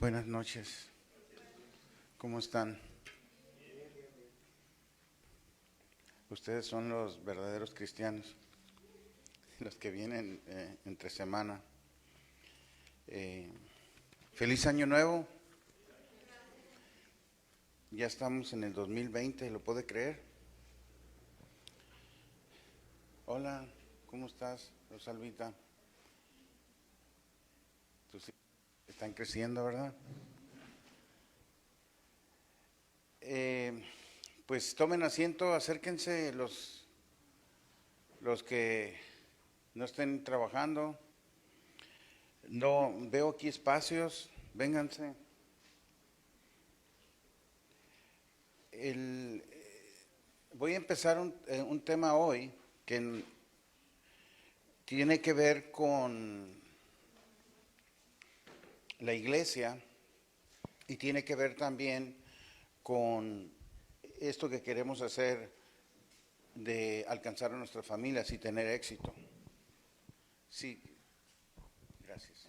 Buenas noches. ¿Cómo están? Ustedes son los verdaderos cristianos, los que vienen entre semana. Feliz Año Nuevo. Ya estamos en el 2020, ¿lo puede creer? Hola, ¿cómo estás, Rosalvita? Tus hijos están creciendo, ¿verdad? Pues tomen asiento, acérquense los que no estén trabajando. No veo aquí espacios, vénganse. Voy a empezar un tema hoy que tiene que ver con la iglesia y tiene que ver también con esto que queremos hacer de alcanzar a nuestras familias y tener éxito. Sí, gracias.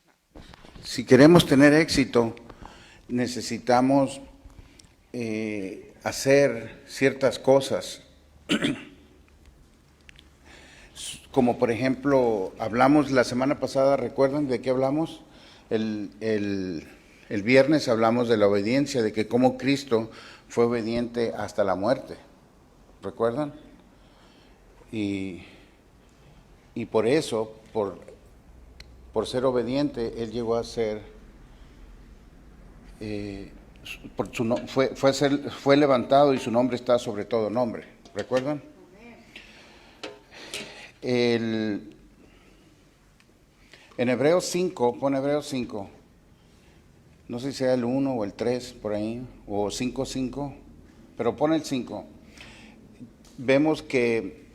Si queremos tener éxito, necesitamos hacer ciertas cosas. Como por ejemplo, hablamos la semana pasada, ¿recuerdan de qué hablamos? El viernes hablamos de la obediencia, de que como Cristo fue obediente hasta la muerte, ¿recuerdan? Y por eso, por ser obediente, Él llegó a ser, fue levantado y su nombre está sobre todo nombre, ¿recuerdan? En Hebreos 5, pon Hebreos 5, no sé si sea el 1 o el 3 por ahí, o 5, pero pon el 5. Vemos que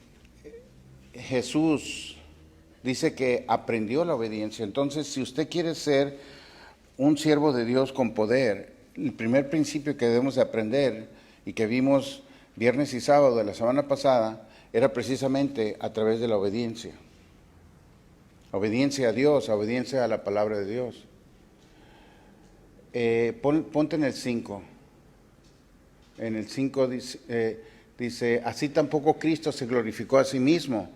Jesús dice que aprendió la obediencia. Entonces, si usted quiere ser un siervo de Dios con poder, el primer principio que debemos de aprender y que vimos viernes y sábado de la semana pasada era precisamente a través de la obediencia. Obediencia a Dios, obediencia a la palabra de Dios. Ponte en el 5. En el 5 dice, así tampoco Cristo se glorificó a sí mismo,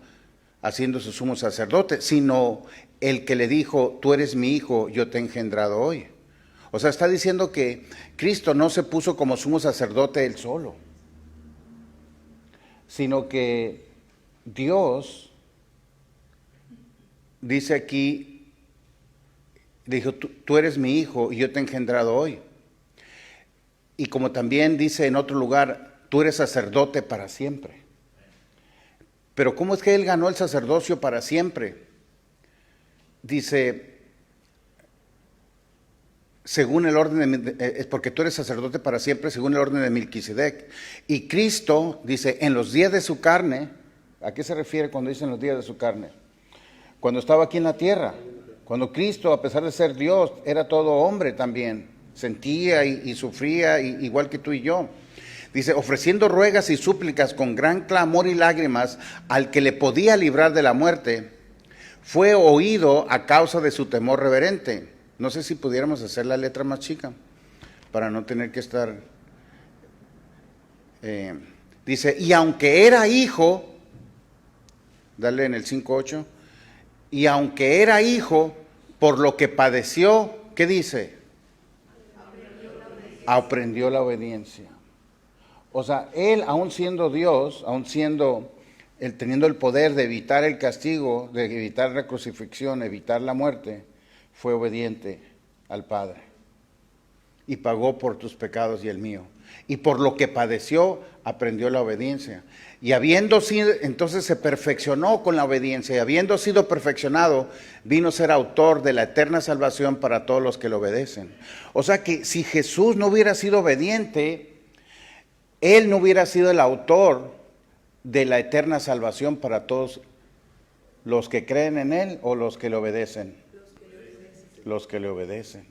haciéndose sumo sacerdote, sino el que le dijo, tú eres mi hijo, yo te he engendrado hoy. O sea, está diciendo que Cristo no se puso como sumo sacerdote él solo, sino que Dios dice aquí, dijo, tú eres mi hijo y yo te he engendrado hoy. Y como también dice en otro lugar, tú eres sacerdote para siempre. Pero ¿cómo es que él ganó el sacerdocio para siempre? Dice, según el orden es porque tú eres sacerdote para siempre, según el orden de Melquisedec. Y Cristo, dice, en los días de su carne, ¿a qué se refiere cuando dice en los días de su carne? Cuando estaba aquí en la tierra, cuando Cristo, a pesar de ser Dios, era todo hombre también, sentía y sufría igual que tú y yo. Dice, ofreciendo ruegas y súplicas con gran clamor y lágrimas al que le podía librar de la muerte, fue oído a causa de su temor reverente. No sé si pudiéramos hacer la letra más chica para no tener que estar. Dice, y aunque era hijo, dale en el 5:8, y aunque era hijo, por lo que padeció, ¿qué dice? Aprendió la obediencia. O sea, él, aún siendo Dios, teniendo el poder de evitar el castigo, de evitar la crucifixión, evitar la muerte, fue obediente al Padre y pagó por tus pecados y el mío. Y por lo que padeció, aprendió la obediencia. Y habiendo sido, entonces se perfeccionó con la obediencia, y habiendo sido perfeccionado, vino a ser autor de la eterna salvación para todos los que le obedecen. O sea que si Jesús no hubiera sido obediente, Él no hubiera sido el autor de la eterna salvación para todos los que creen en Él o los que le obedecen. Los que le obedecen.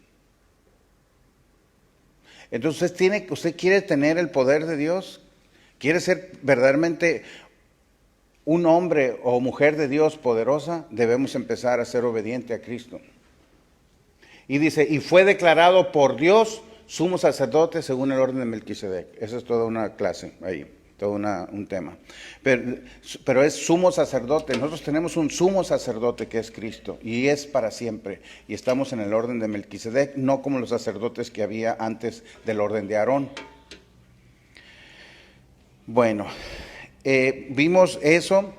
Entonces usted quiere tener el poder de Dios, quiere ser verdaderamente un hombre o mujer de Dios poderosa, debemos empezar a ser obediente a Cristo. Y dice, y fue declarado por Dios sumo sacerdote según el orden de Melquisedec. Esa es toda una clase ahí, todo un tema. Pero es sumo sacerdote. Nosotros tenemos un sumo sacerdote que es Cristo y es para siempre. Y estamos en el orden de Melquisedec, no como los sacerdotes que había antes del orden de Aarón. Bueno, vimos eso.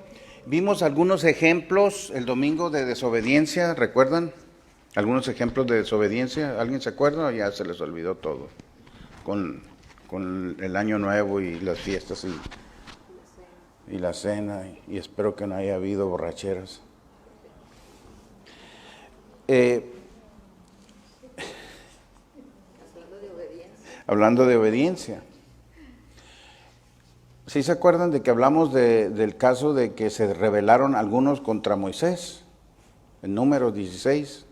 Vimos algunos ejemplos el domingo de desobediencia, ¿recuerdan? Algunos ejemplos de desobediencia. ¿Alguien se acuerda o ya se les olvidó todo? Con el año nuevo y las fiestas y la cena, y espero que no haya habido borracheras. Hablando de obediencia. ¿Sí se acuerdan de que hablamos del caso de que se rebelaron algunos contra Moisés? En Números 16.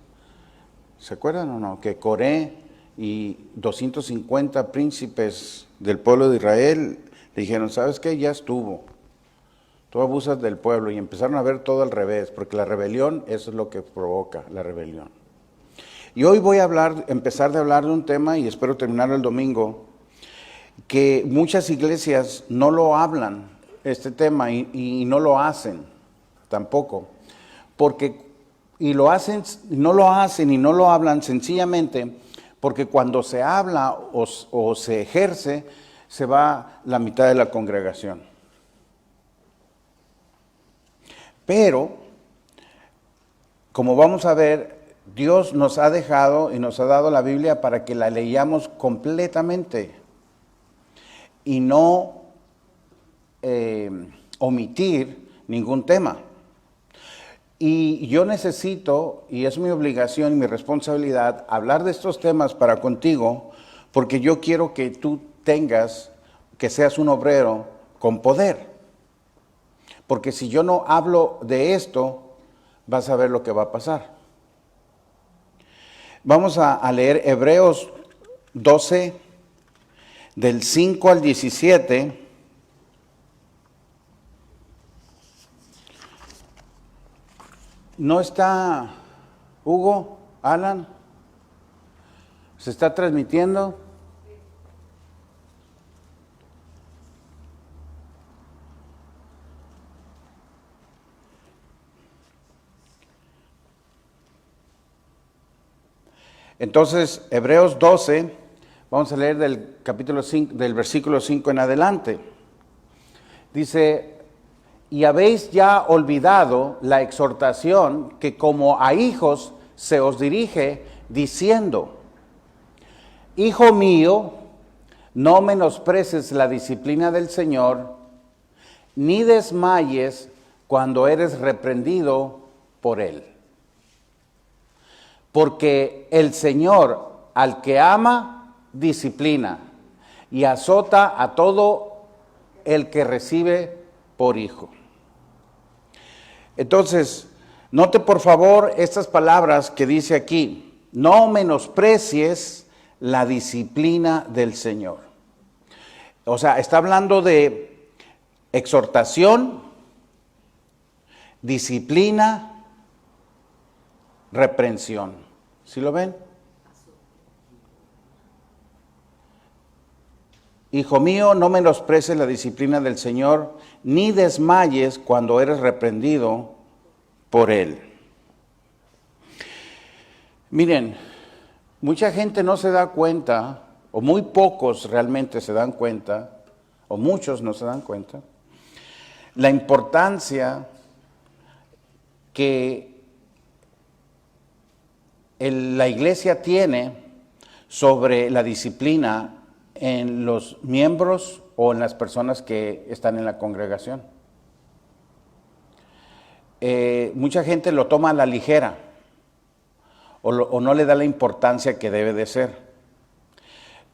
¿Se acuerdan o no? Que Coré y 250 príncipes del pueblo de Israel dijeron, ¿sabes qué? Ya estuvo. Tú abusas del pueblo, y empezaron a ver todo al revés, porque la rebelión, eso es lo que provoca la rebelión. Y hoy voy a empezar de hablar de un tema, y espero terminar el domingo, que muchas iglesias no lo hablan, este tema, y no lo hacen tampoco, no lo hacen y no lo hablan sencillamente porque cuando se habla o se ejerce, se va la mitad de la congregación. Pero, como vamos a ver, Dios nos ha dejado y nos ha dado la Biblia para que la leyamos completamente y no omitir ningún tema. Y yo necesito, y es mi obligación y mi responsabilidad, hablar de estos temas para contigo, porque yo quiero que tú que seas un obrero con poder. Porque si yo no hablo de esto, vas a ver lo que va a pasar. Vamos a leer Hebreos 12, del 5 al 17. ¿No está Hugo, Alan? ¿Se está transmitiendo? Entonces, Hebreos 12, vamos a leer del capítulo 5, del versículo 5 en adelante. Dice, y habéis ya olvidado la exhortación que como a hijos se os dirige, diciendo, Hijo mío, no menosprecies la disciplina del Señor, ni desmayes cuando eres reprendido por Él. Porque el Señor al que ama, disciplina, y azota a todo el que recibe por hijo. Entonces, note por favor estas palabras que dice aquí, no menosprecies la disciplina del Señor. O sea, está hablando de exhortación, disciplina, reprensión. ¿Sí lo ven? Hijo mío, no menosprecies la disciplina del Señor, ni desmayes cuando eres reprendido por Él. Miren, mucha gente no se da cuenta, o muy pocos realmente se dan cuenta, o muchos no se dan cuenta, la importancia que la iglesia tiene sobre la disciplina en los miembros o en las personas que están en la congregación. Mucha gente lo toma a la ligera o no le da la importancia que debe de ser.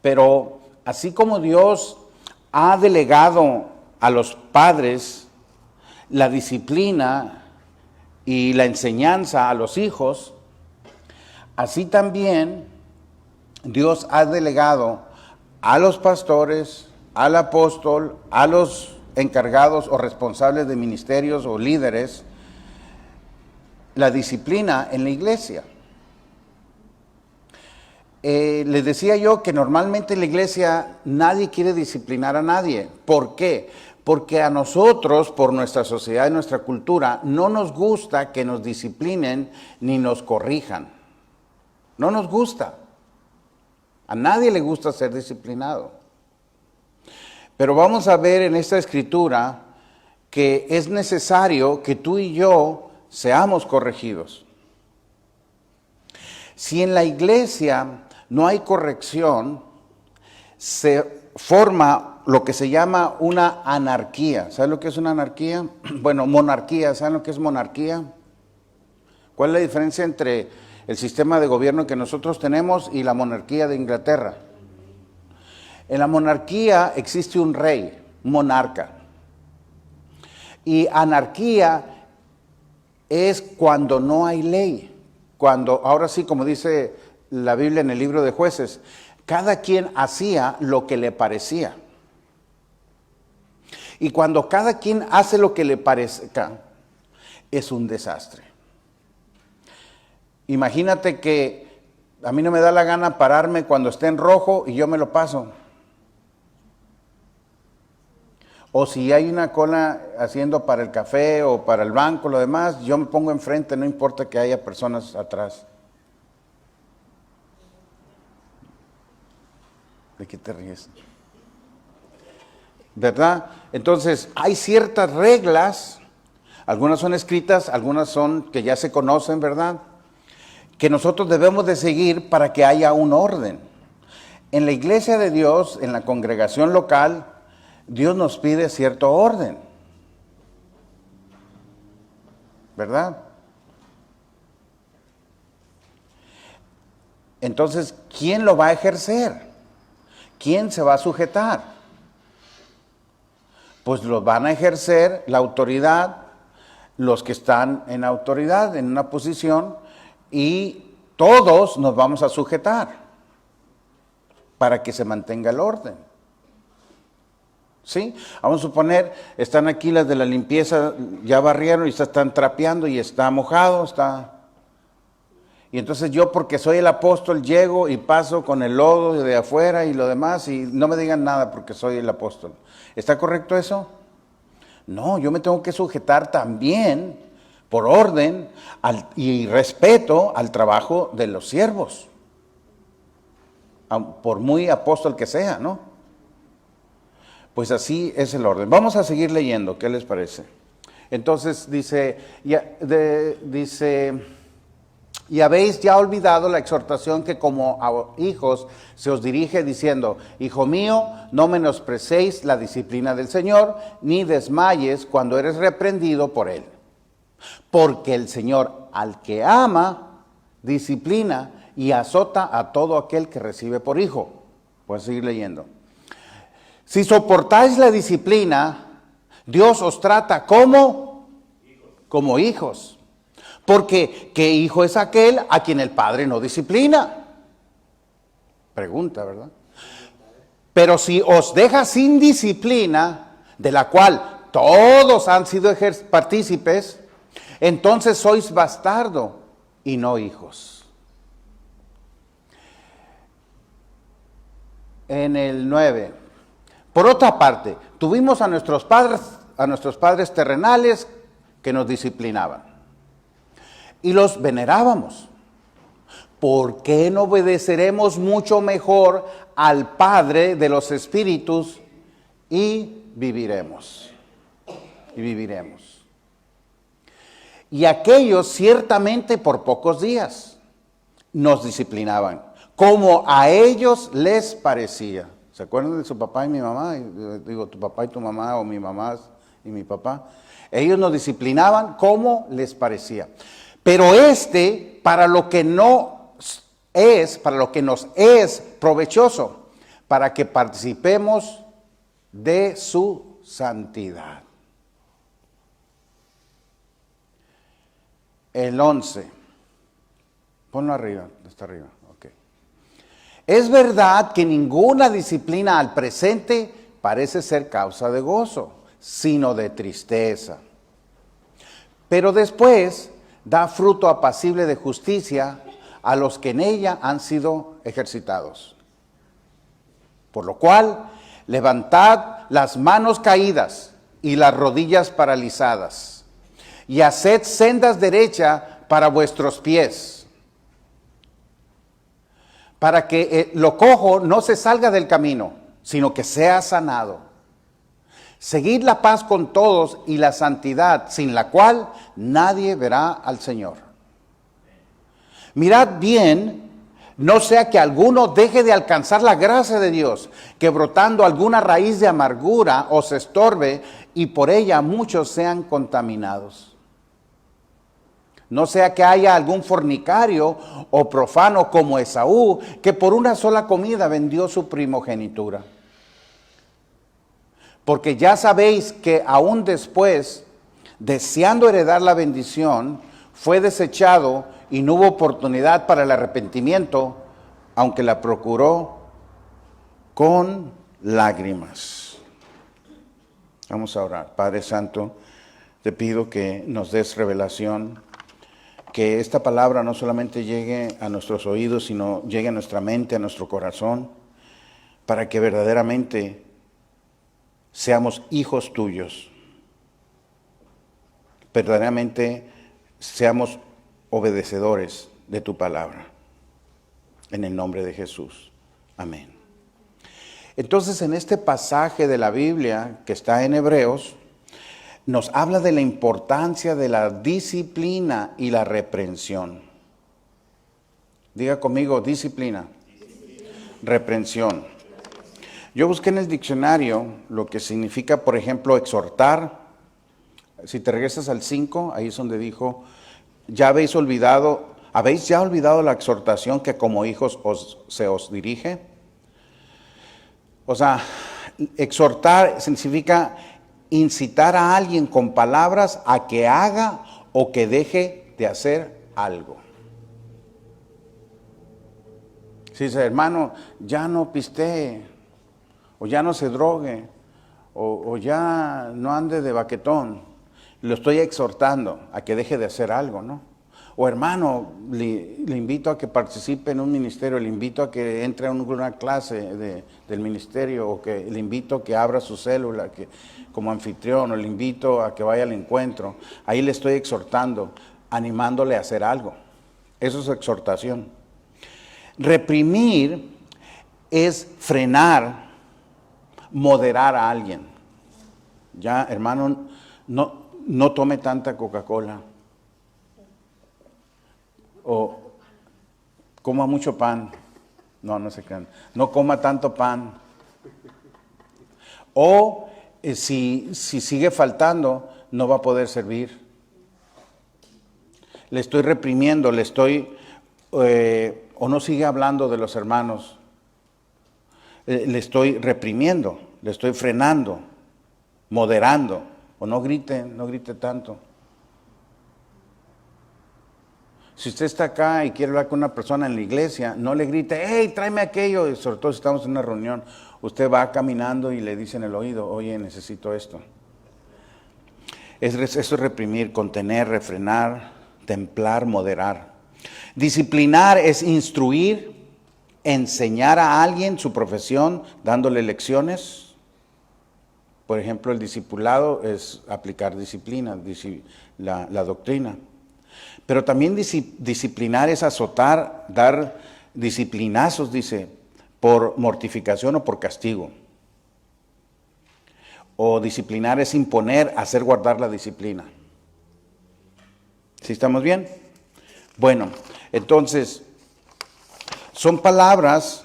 Pero así como Dios ha delegado a los padres la disciplina y la enseñanza a los hijos, así también Dios ha delegado a los pastores, al apóstol, a los encargados o responsables de ministerios o líderes, la disciplina en la iglesia. les decía yo que normalmente en la iglesia nadie quiere disciplinar a nadie. ¿Por qué? Porque a nosotros, por nuestra sociedad y nuestra cultura, no nos gusta que nos disciplinen ni nos corrijan. No nos gusta. A nadie le gusta ser disciplinado. Pero vamos a ver en esta escritura que es necesario que tú y yo seamos corregidos. Si en la iglesia no hay corrección, se forma lo que se llama una anarquía. ¿Sabes lo que es una anarquía? Bueno, monarquía. ¿Saben lo que es monarquía? ¿Cuál es la diferencia entre el sistema de gobierno que nosotros tenemos y la monarquía de Inglaterra? En la monarquía existe un rey, monarca. Y anarquía es cuando no hay ley. Cuando, ahora sí, como dice la Biblia en el libro de Jueces, cada quien hacía lo que le parecía. Y cuando cada quien hace lo que le parezca, es un desastre. Imagínate que a mí no me da la gana pararme cuando esté en rojo y yo me lo paso. O si hay una cola haciendo para el café o para el banco, lo demás, yo me pongo enfrente, no importa que haya personas atrás. ¿De qué te ríes? ¿Verdad? Entonces, hay ciertas reglas, algunas son escritas, algunas son que ya se conocen, ¿verdad? Que nosotros debemos de seguir para que haya un orden. En la iglesia de Dios, en la congregación local, Dios nos pide cierto orden, ¿verdad? Entonces, ¿quién lo va a ejercer? ¿Quién se va a sujetar? Pues lo van a ejercer la autoridad, los que están en autoridad, en una posición, y todos nos vamos a sujetar para que se mantenga el orden. ¿Sí? Vamos a suponer, están aquí las de la limpieza, ya barrieron y se están trapeando y está mojado, Y entonces yo, porque soy el apóstol, llego y paso con el lodo de afuera y lo demás y no me digan nada porque soy el apóstol. ¿Está correcto eso? No, yo me tengo que sujetar también por orden y respeto al trabajo de los siervos, por muy apóstol que sea, ¿no? Pues así es el orden. Vamos a seguir leyendo, ¿qué les parece? Entonces dice, y habéis ya olvidado la exhortación que como a hijos se os dirige diciendo, hijo mío, no menosprecéis la disciplina del Señor, ni desmayes cuando eres reprendido por Él. Porque el Señor al que ama, disciplina y azota a todo aquel que recibe por hijo. Puedes seguir leyendo. Si soportáis la disciplina, Dios os trata como hijos. Porque, ¿qué hijo es aquel a quien el padre no disciplina? Pregunta, ¿verdad? Pero si os deja sin disciplina, de la cual todos han sido partícipes, entonces sois bastardo y no hijos. En el 9. Por otra parte, tuvimos a nuestros padres terrenales que nos disciplinaban y los venerábamos. ¿Por qué no obedeceremos mucho mejor al Padre de los Espíritus y viviremos? Y aquellos ciertamente por pocos días nos disciplinaban, como a ellos les parecía. ¿Se acuerdan de su papá y mi mamá? Digo, tu papá y tu mamá, o mi mamá y mi papá. Ellos nos disciplinaban como les parecía. Pero para lo que nos es provechoso, para que participemos de su santidad. El 11. Ponlo arriba, está arriba. Es verdad que ninguna disciplina al presente parece ser causa de gozo, sino de tristeza. Pero después da fruto apacible de justicia a los que en ella han sido ejercitados. Por lo cual, levantad las manos caídas y las rodillas paralizadas, y haced sendas derechas para vuestros pies, para que lo cojo no se salga del camino, sino que sea sanado. Seguid la paz con todos y la santidad, sin la cual nadie verá al Señor. Mirad bien, no sea que alguno deje de alcanzar la gracia de Dios, que brotando alguna raíz de amargura os estorbe y por ella muchos sean contaminados. No sea que haya algún fornicario o profano como Esaú, que por una sola comida vendió su primogenitura. Porque ya sabéis que aún después, deseando heredar la bendición, fue desechado y no hubo oportunidad para el arrepentimiento, aunque la procuró con lágrimas. Vamos a orar. Padre Santo, te pido que nos des revelación, que esta palabra no solamente llegue a nuestros oídos, sino llegue a nuestra mente, a nuestro corazón, para que verdaderamente seamos hijos tuyos, verdaderamente seamos obedecedores de tu palabra. En el nombre de Jesús. Amén. Entonces, en este pasaje de la Biblia que está en Hebreos, nos habla de la importancia de la disciplina y la reprensión. Diga conmigo, disciplina, reprensión. Yo busqué en el diccionario lo que significa, por ejemplo, exhortar. Si te regresas al 5, ahí es donde dijo, ¿habéis ya olvidado la exhortación que como hijos se os dirige? O sea, exhortar significa incitar a alguien con palabras a que haga o que deje de hacer algo. Si dice, hermano, ya no pistee, o ya no se drogue, o ya no ande de baquetón, lo estoy exhortando a que deje de hacer algo, ¿no? O hermano, le invito a que participe en un ministerio, le invito a que entre a una clase del ministerio, o que le invito a que abra su célula como anfitrión, o le invito a que vaya al encuentro. Ahí le estoy exhortando, animándole a hacer algo. Eso es exhortación. Reprimir es frenar, moderar a alguien. Ya, hermano, no tome tanta Coca-Cola. O coma mucho pan. No se crean. No coma tanto pan. O si sigue faltando, no va a poder servir. Le estoy reprimiendo, o no sigue hablando de los hermanos. Le estoy reprimiendo, le estoy frenando, moderando. O no grite tanto. Si usted está acá y quiere hablar con una persona en la iglesia, no le grite, hey, tráeme aquello, y sobre todo si estamos en una reunión. Usted va caminando y le dice en el oído, oye, necesito esto. Eso es reprimir, contener, refrenar, templar, moderar. Disciplinar es instruir, enseñar a alguien su profesión, dándole lecciones. Por ejemplo, el discipulado es aplicar disciplina, la doctrina. Pero también disciplinar es azotar, dar disciplinazos, dice, por mortificación o por castigo. O disciplinar es imponer, hacer guardar la disciplina. ¿Sí estamos bien? Bueno, entonces, son palabras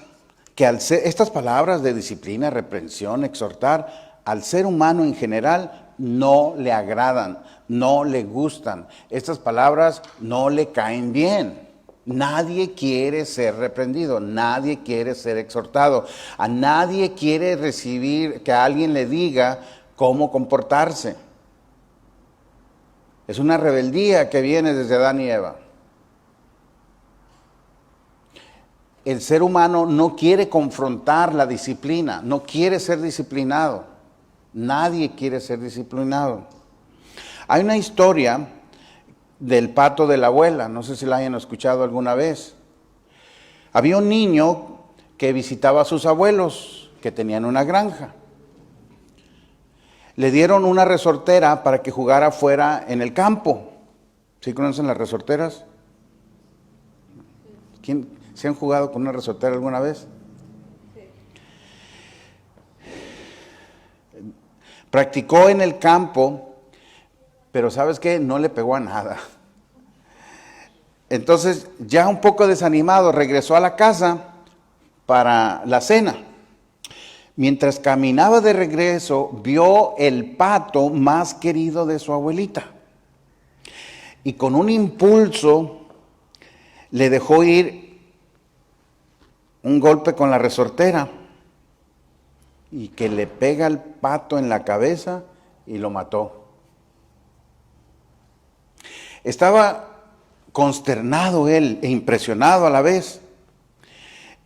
que estas palabras de disciplina, reprensión, exhortar, al ser humano en general no le agradan, no le gustan. Estas palabras no le caen bien. Nadie quiere ser reprendido, nadie quiere ser exhortado, a nadie quiere recibir que alguien le diga cómo comportarse. Es una rebeldía que viene desde Adán y Eva. El ser humano no quiere confrontar la disciplina, no quiere ser disciplinado. Nadie quiere ser disciplinado. Hay una historia del pato de la abuela, no sé si la hayan escuchado alguna vez. Había un niño que visitaba a sus abuelos, que tenían una granja. Le dieron una resortera para que jugara fuera en el campo. ¿Sí conocen las resorteras? ¿Quién se han jugado con una resortera alguna vez? Practicó en el campo, pero ¿sabes qué? No le pegó a nada. Entonces, ya un poco desanimado, regresó a la casa para la cena. Mientras caminaba de regreso, vio el pato más querido de su abuelita. Y con un impulso le dejó ir un golpe con la resortera y que le pega al pato en la cabeza y lo mató. Estaba consternado él e impresionado a la vez.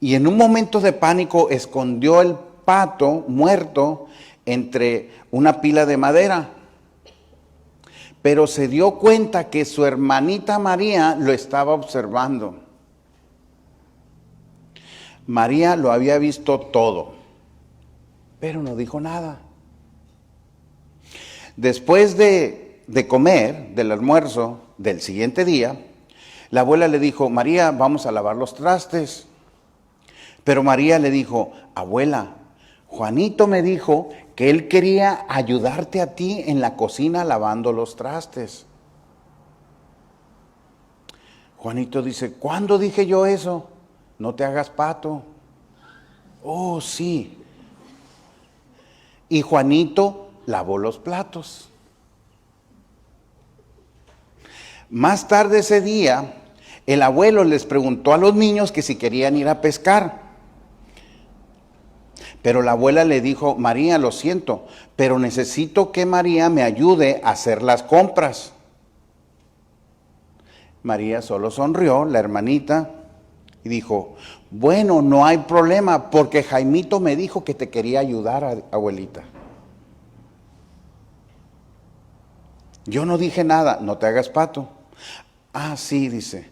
Y en un momento de pánico escondió el pato muerto entre una pila de madera. Pero se dio cuenta que su hermanita María lo estaba observando. María lo había visto todo, pero no dijo nada. Después de comer, del almuerzo del siguiente día, la abuela le dijo: María, vamos a lavar los trastes. Pero María le dijo: abuela, Juanito me dijo que él quería ayudarte a ti en la cocina lavando los trastes. Juanito dice: ¿cuándo dije yo eso? No te hagas pato. Oh, sí. Y Juanito lavó los platos. Más tarde ese día, el abuelo les preguntó a los niños que si querían ir a pescar. Pero la abuela le dijo: María, lo siento, pero necesito que María me ayude a hacer las compras. María solo sonrió, la hermanita, y dijo: bueno, no hay problema, porque Jaimito me dijo que te quería ayudar, abuelita. Yo no dije nada, no te hagas pato. Ah, sí, dice.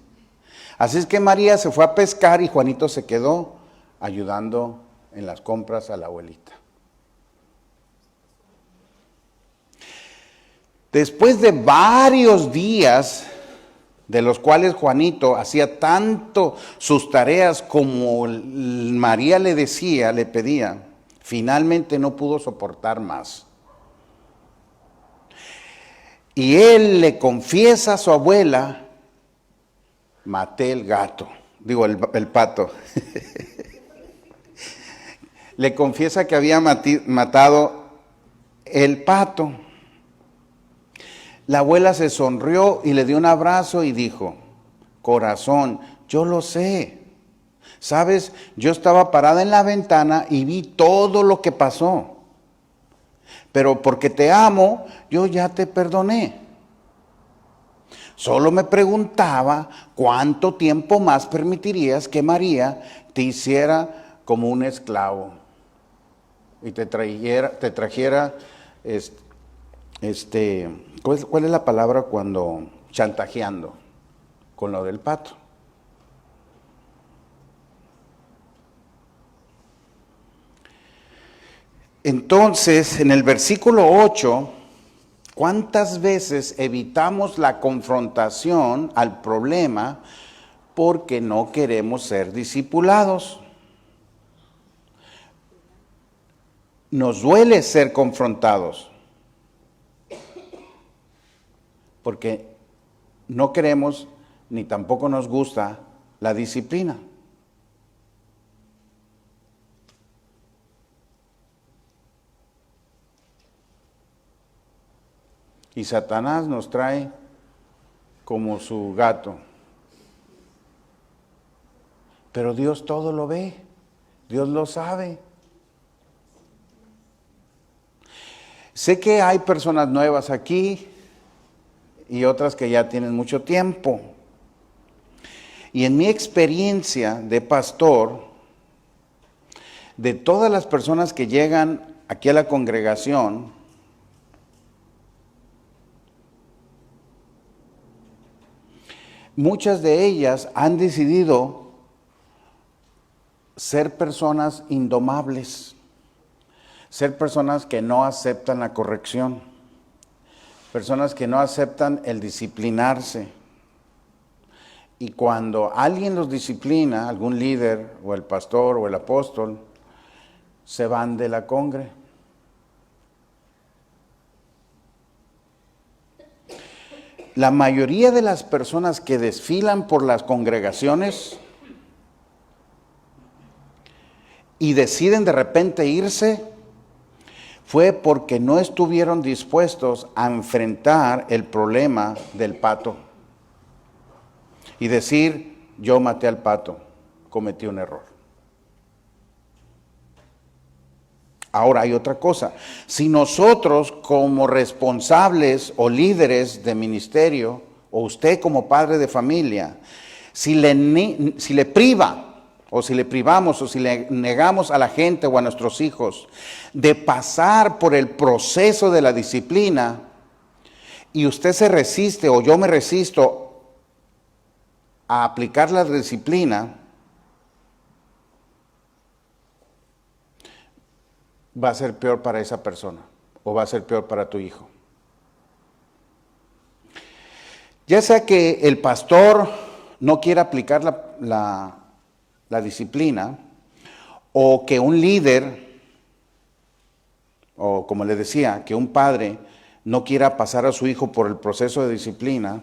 Así es que María se fue a pescar y Juanito se quedó ayudando en las compras a la abuelita. Después de varios días, de los cuales Juanito hacía tanto sus tareas como María le decía, le pedía, finalmente no pudo soportar más. Y él le confiesa a su abuela: maté el gato, digo el pato. Le confiesa que había matado el pato. La abuela se sonrió y le dio un abrazo y dijo: corazón, yo lo sé. Sabes, yo estaba parada en la ventana y vi todo lo que pasó. Pero porque te amo, yo ya te perdoné. Solo me preguntaba cuánto tiempo más permitirías que María te hiciera como un esclavo y te trajera, ¿cuál es la palabra cuando chantajeando? Con lo del pato. Entonces, en el versículo 8, ¿cuántas veces evitamos la confrontación al problema porque no queremos ser discipulados? Nos duele ser confrontados porque no queremos ni tampoco nos gusta la disciplina. Y Satanás nos trae como su gato. Pero Dios todo lo ve, Dios lo sabe. Sé que hay personas nuevas aquí y otras que ya tienen mucho tiempo. Y en mi experiencia de pastor, de todas las personas que llegan aquí a la congregación, muchas de ellas han decidido ser personas indomables, ser personas que no aceptan la corrección, personas que no aceptan el disciplinarse. Y cuando alguien los disciplina, algún líder o el pastor o el apóstol, se van de la congre. La mayoría de las personas que desfilan por las congregaciones y deciden de repente irse, fue porque no estuvieron dispuestos a enfrentar el problema del pato y decir, yo maté al pato, cometí un error. Ahora hay otra cosa, si nosotros como responsables o líderes de ministerio, o usted como padre de familia, si le priva, o si le privamos, o si le negamos a la gente o a nuestros hijos de pasar por el proceso de la disciplina, y usted se resiste o yo me resisto a aplicar la disciplina, va a ser peor para esa persona o va a ser peor para tu hijo. Ya sea que el pastor no quiera aplicar la disciplina, o que un líder, o como le decía, que un padre no quiera pasar a su hijo por el proceso de disciplina,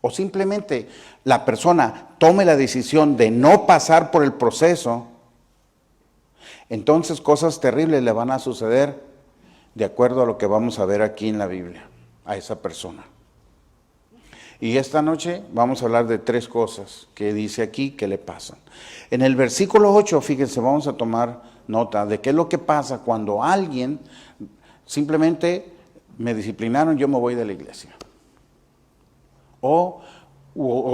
o simplemente la persona tome la decisión de no pasar por el proceso, entonces cosas terribles le van a suceder de acuerdo a lo que vamos a ver aquí en la Biblia, a esa persona. Y esta noche vamos a hablar de 3 cosas que dice aquí que le pasan. En el versículo 8, fíjense, vamos a tomar nota de qué es lo que pasa cuando alguien simplemente me disciplinaron, yo me voy de la iglesia. O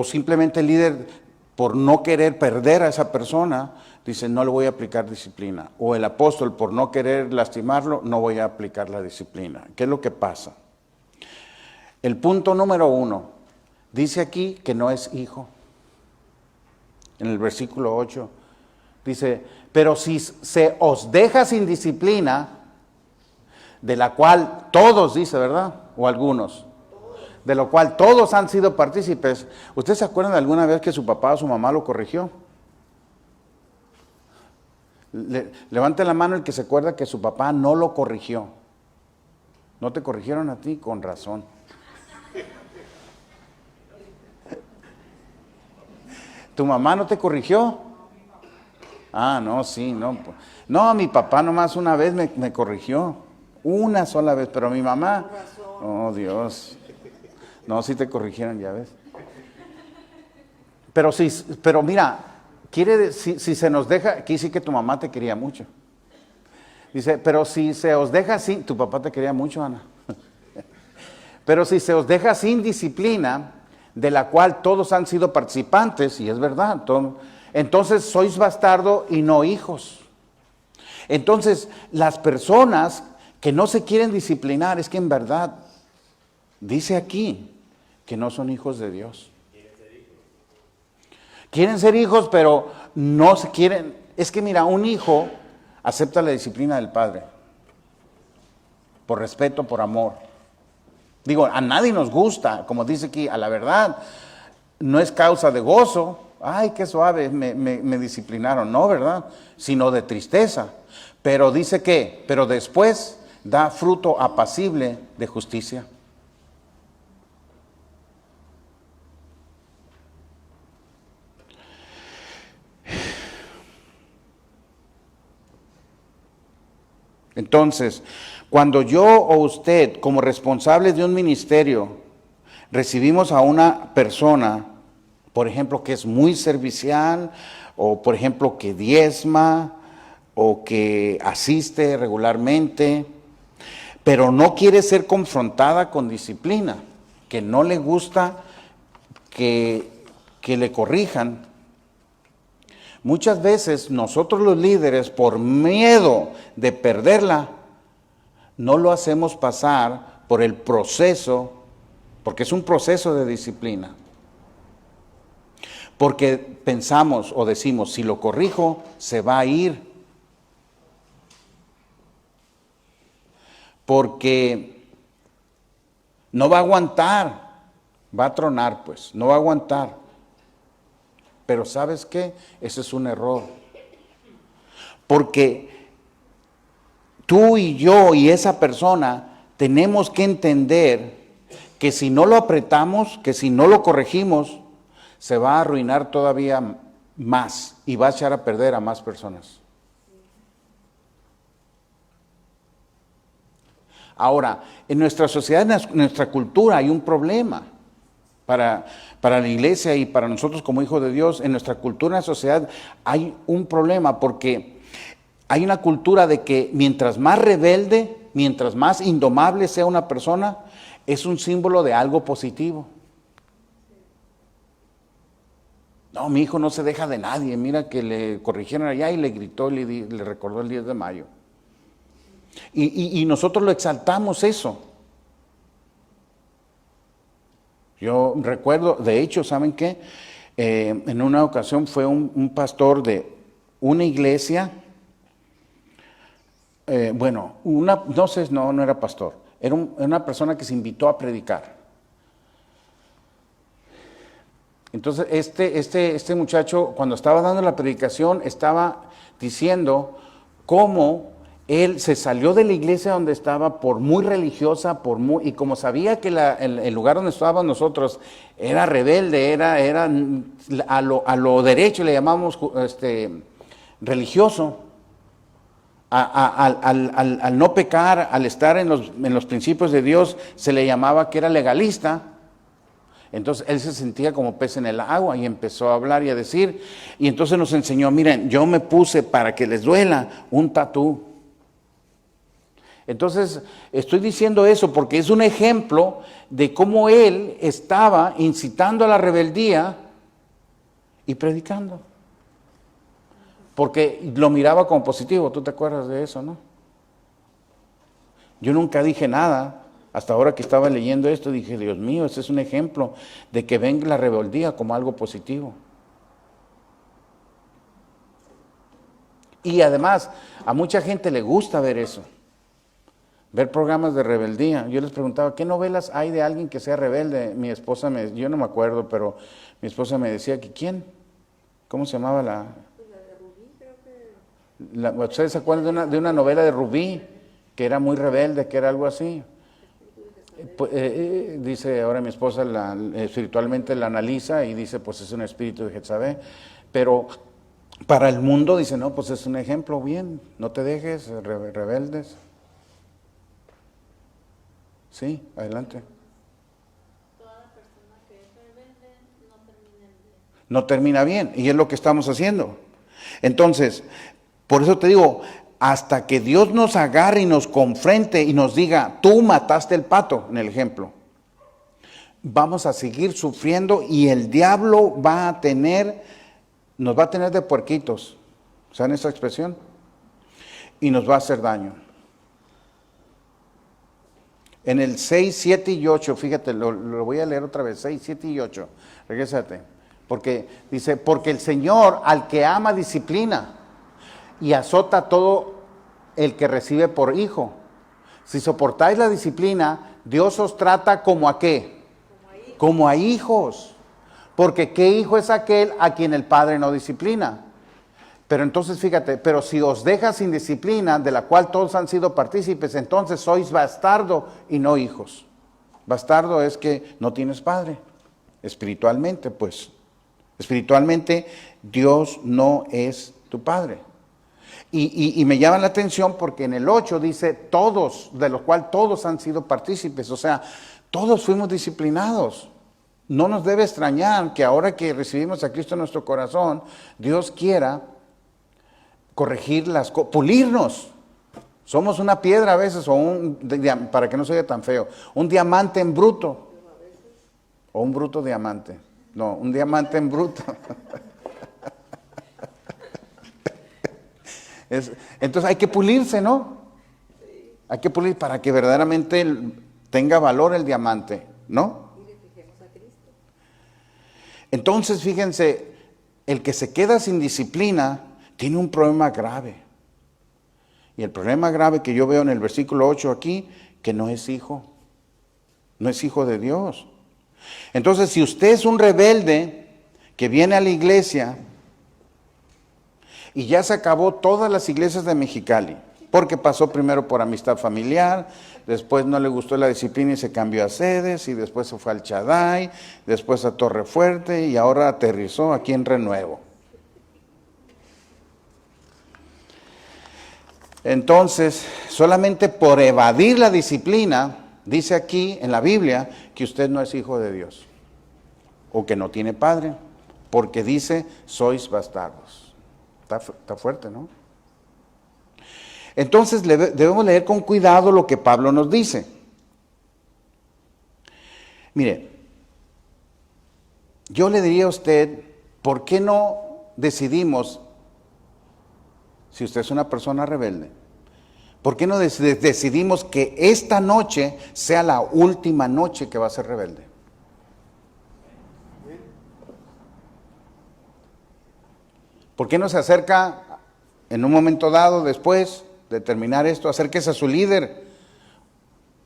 simplemente el líder, por no querer perder a esa persona, dice, no le voy a aplicar disciplina. O el apóstol, por no querer lastimarlo, no voy a aplicar la disciplina. ¿Qué es lo que pasa? El punto número 1, dice aquí que no es hijo. En el versículo 8, dice, pero si se os deja sin disciplina, de la cual todos, dice, ¿verdad? O algunos. De lo cual todos han sido partícipes. ¿Ustedes se acuerdan de alguna vez que su papá o su mamá lo corrigió? Levante la mano el que se acuerda que su papá no lo corrigió. ¿No te corrigieron a ti? Con razón. ¿Tu mamá no te corrigió? Ah, no, sí, no. No, mi papá nomás una vez me corrigió. Una sola vez, pero mi mamá, oh Dios. No, sí te corrigieron, ya ves. Pero mira, si se nos deja, aquí sí que tu mamá te quería mucho. Dice, pero si se os deja sin, tu papá te quería mucho, Ana. Pero si se os deja sin disciplina, de la cual todos han sido participantes, y es verdad, entonces sois bastardo y no hijos. Entonces, las personas que no se quieren disciplinar, es que en verdad, dice aquí, que no son hijos de Dios. Quieren ser hijos, pero no se quieren. Es que mira, un hijo acepta la disciplina del padre, por respeto, por amor. Digo, a nadie nos gusta, como dice aquí, a la verdad, no es causa de gozo. Ay, qué suave, me disciplinaron. No, ¿verdad? Sino de tristeza. Pero dice que, pero después da fruto apacible de justicia. Entonces, cuando yo o usted, como responsables de un ministerio, recibimos a una persona, por ejemplo, que es muy servicial, o por ejemplo, que diezma, o que asiste regularmente, pero no quiere ser confrontada con disciplina, que no le gusta que le corrijan. Muchas veces nosotros los líderes, por miedo de perderla, no lo hacemos pasar por el proceso, porque es un proceso de disciplina. Porque pensamos o decimos, si lo corrijo, se va a ir. Porque no va a aguantar, va a tronar pues, no va a aguantar. Pero ¿sabes qué? Ese es un error. Porque tú y yo y esa persona tenemos que entender que si no lo apretamos, que si no lo corregimos, se va a arruinar todavía más y va a echar a perder a más personas. Ahora, en nuestra sociedad, en nuestra cultura hay un problema. Para la iglesia y para nosotros como hijos de Dios, en nuestra cultura, en la sociedad, hay un problema porque hay una cultura de que mientras más rebelde, mientras más indomable sea una persona, es un símbolo de algo positivo. No, mi hijo no se deja de nadie, mira que le corrigieron allá y le gritó, le recordó el 10 de mayo. Y nosotros lo exaltamos eso. Yo recuerdo, de hecho, ¿saben qué? En una ocasión fue un pastor de una iglesia, no era pastor, era una persona que se invitó a predicar. Entonces, este muchacho, cuando estaba dando la predicación, estaba diciendo cómo él se salió de la iglesia donde estaba por muy religiosa, y como sabía que el lugar donde estábamos nosotros era rebelde, era a lo derecho, le llamamos religioso, al no pecar, al estar en los principios de Dios, se le llamaba que era legalista. Entonces él se sentía como pez en el agua y empezó a hablar y a decir, y entonces nos enseñó, miren, yo me puse para que les duela un tatú. Entonces, estoy diciendo eso porque es un ejemplo de cómo él estaba incitando a la rebeldía y predicando. Porque lo miraba como positivo, ¿tú te acuerdas de eso, no? Yo nunca dije nada, hasta ahora que estaba leyendo esto, dije, Dios mío, ese es un ejemplo de que ven la rebeldía como algo positivo. Y además, a mucha gente le gusta ver eso. Ver programas de rebeldía. Yo les preguntaba, ¿qué novelas hay de alguien que sea rebelde? Mi esposa yo no me acuerdo, pero mi esposa me decía que ¿quién? ¿Cómo se llamaba la? Pues la de Rubí, creo que. ¿Ustedes se acuerdan de una novela de Rubí que era muy rebelde, que era algo así? Dice ahora mi esposa, espiritualmente la analiza y dice, pues es un espíritu de Jezabel. Pero para el mundo dice, no, pues es un ejemplo, bien, no te dejes rebeldes. Sí, adelante. Toda persona que es rebelde no termina bien. No termina bien, y es lo que estamos haciendo. Entonces, por eso te digo, hasta que Dios nos agarre y nos confronte y nos diga, tú mataste el pato, en el ejemplo, vamos a seguir sufriendo y el diablo nos va a tener de puerquitos, ¿saben esa expresión? Y nos va a hacer daño. En el 6, 7 y 8, fíjate, lo voy a leer otra vez, 6, 7 y 8, regrésate, porque dice, porque el Señor al que ama disciplina y azota a todo el que recibe por hijo. Si soportáis la disciplina, Dios os trata como a qué, como a hijos, porque ¿qué hijo es aquel a quien el Padre no disciplina? Pero entonces fíjate, pero si os deja sin disciplina, de la cual todos han sido partícipes, entonces sois bastardo y no hijos. Bastardo es que no tienes padre, espiritualmente pues. Espiritualmente Dios no es tu padre. Y me llama la atención porque en el 8 dice todos, de los cuales todos han sido partícipes, o sea, todos fuimos disciplinados. No nos debe extrañar que ahora que recibimos a Cristo en nuestro corazón, Dios quiera corregir pulirnos. Somos una piedra a veces, para que no se vea tan feo, un diamante en bruto, o un bruto diamante. No, un diamante en bruto. Entonces hay que pulirse, ¿no? Hay que pulir para que verdaderamente tenga valor el diamante, ¿no? Entonces, fíjense, el que se queda sin disciplina tiene un problema grave. Y el problema grave que yo veo en el versículo 8 aquí, que no es hijo de Dios. Entonces, si usted es un rebelde que viene a la iglesia y ya se acabó todas las iglesias de Mexicali, porque pasó primero por amistad familiar, después no le gustó la disciplina y se cambió a Sedes, y después se fue al Chaday, después a Torre Fuerte y ahora aterrizó aquí en Renuevo. Entonces, solamente por evadir la disciplina, dice aquí en la Biblia que usted no es hijo de Dios, o que no tiene padre, porque dice, sois bastardos. Está fuerte, ¿no? Entonces debemos leer con cuidado lo que Pablo nos dice. Mire, yo le diría a usted, ¿por qué no decidimos, si usted es una persona rebelde, por qué no decidimos que esta noche sea la última noche que va a ser rebelde? ¿Por qué no se acerca en un momento dado, después de terminar esto, acérquese a su líder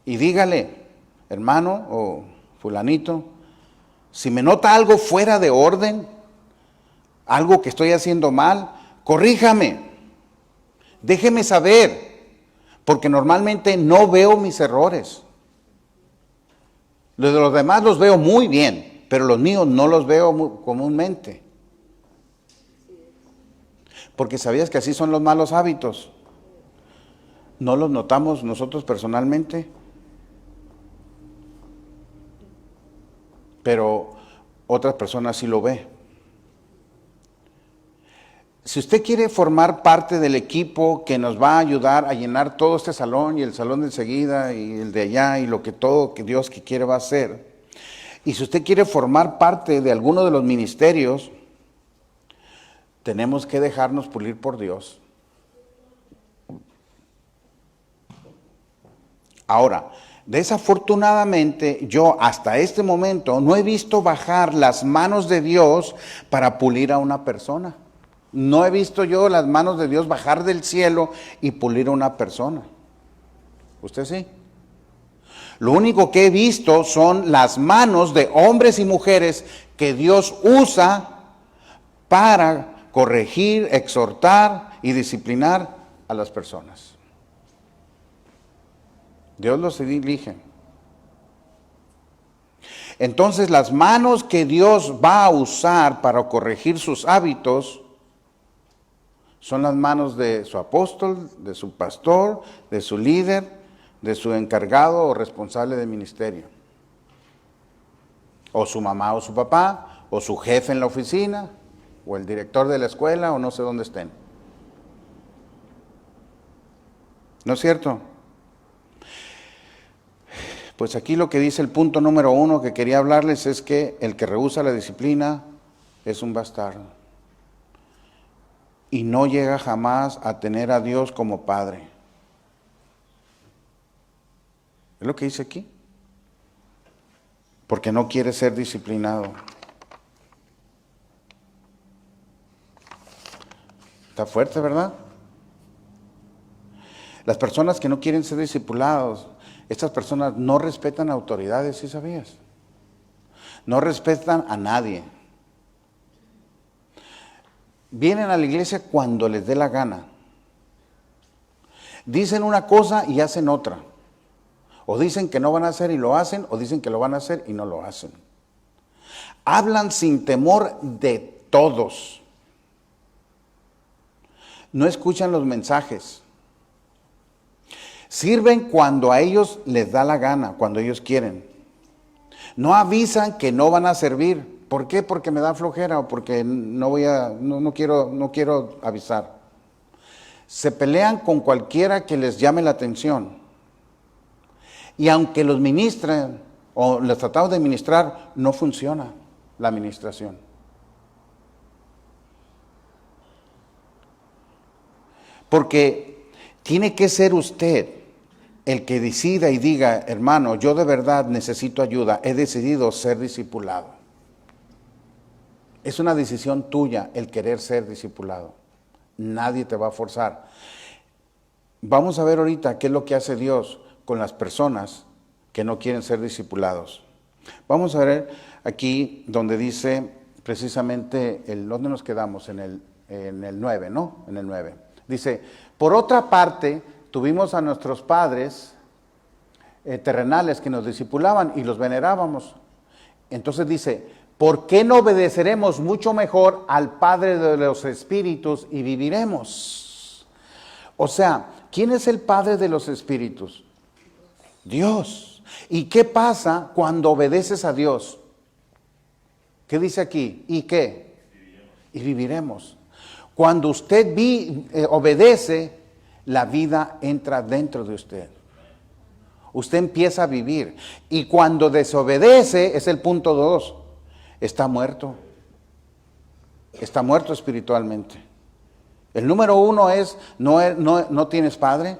y dígale, hermano o fulanito, si me nota algo fuera de orden, algo que estoy haciendo mal, corríjame, déjeme saber, porque normalmente no veo mis errores. Los de los demás los veo muy bien, pero los míos no los veo comúnmente. Porque sabías que así son los malos hábitos. ¿No los notamos nosotros personalmente? Pero otras personas sí lo ven. Si usted quiere formar parte del equipo que nos va a ayudar a llenar todo este salón y el salón de enseguida y el de allá y lo que todo que Dios que quiere va a hacer, y si usted quiere formar parte de alguno de los ministerios, tenemos que dejarnos pulir por Dios. Ahora, desafortunadamente, yo hasta este momento no he visto bajar las manos de Dios para pulir a una persona. No he visto yo las manos de Dios bajar del cielo y pulir a una persona. ¿Usted sí? Lo único que he visto son las manos de hombres y mujeres que Dios usa para corregir, exhortar y disciplinar a las personas. Dios los elige. Entonces, las manos que Dios va a usar para corregir sus hábitos son las manos de su apóstol, de su pastor, de su líder, de su encargado o responsable de ministerio. O su mamá o su papá, o su jefe en la oficina, o el director de la escuela, o no sé dónde estén. ¿No es cierto? Pues aquí lo que dice el punto número 1 que quería hablarles es que el que rehúsa la disciplina es un bastardo. Y no llega jamás a tener a Dios como Padre. Es lo que dice aquí. Porque no quiere ser disciplinado. Está fuerte, ¿verdad? Las personas que no quieren ser discipulados, estas personas no respetan autoridades, ¿sí sabías? No respetan a nadie. Vienen a la iglesia cuando les dé la gana. Dicen una cosa y hacen otra. O dicen que no van a hacer y lo hacen, o dicen que lo van a hacer y no lo hacen. Hablan sin temor de todos. No escuchan los mensajes. Sirven cuando a ellos les da la gana, cuando ellos quieren. No avisan que no van a servir. ¿Por qué? Porque me da flojera o porque no quiero avisar. Se pelean con cualquiera que les llame la atención. Y aunque los ministren o les tratamos de ministrar, no funciona la administración. Porque tiene que ser usted el que decida y diga, hermano, yo de verdad necesito ayuda, he decidido ser discipulado. Es una decisión tuya el querer ser discipulado. Nadie te va a forzar. Vamos a ver ahorita qué es lo que hace Dios con las personas que no quieren ser discipulados. Vamos a ver aquí donde dice precisamente, ¿dónde nos quedamos? En el 9, ¿no? En el 9. Dice, por otra parte, tuvimos a nuestros padres terrenales que nos discipulaban y los venerábamos. Entonces dice, ¿por qué no obedeceremos mucho mejor al Padre de los Espíritus y viviremos? O sea, ¿quién es el Padre de los Espíritus? Dios. ¿Y qué pasa cuando obedeces a Dios? ¿Qué dice aquí? ¿Y qué? Y viviremos. Cuando usted obedece, la vida entra dentro de usted. Usted empieza a vivir. Y cuando desobedece, es el punto 2, está muerto. Está muerto espiritualmente. El número 1 es, no tienes padre.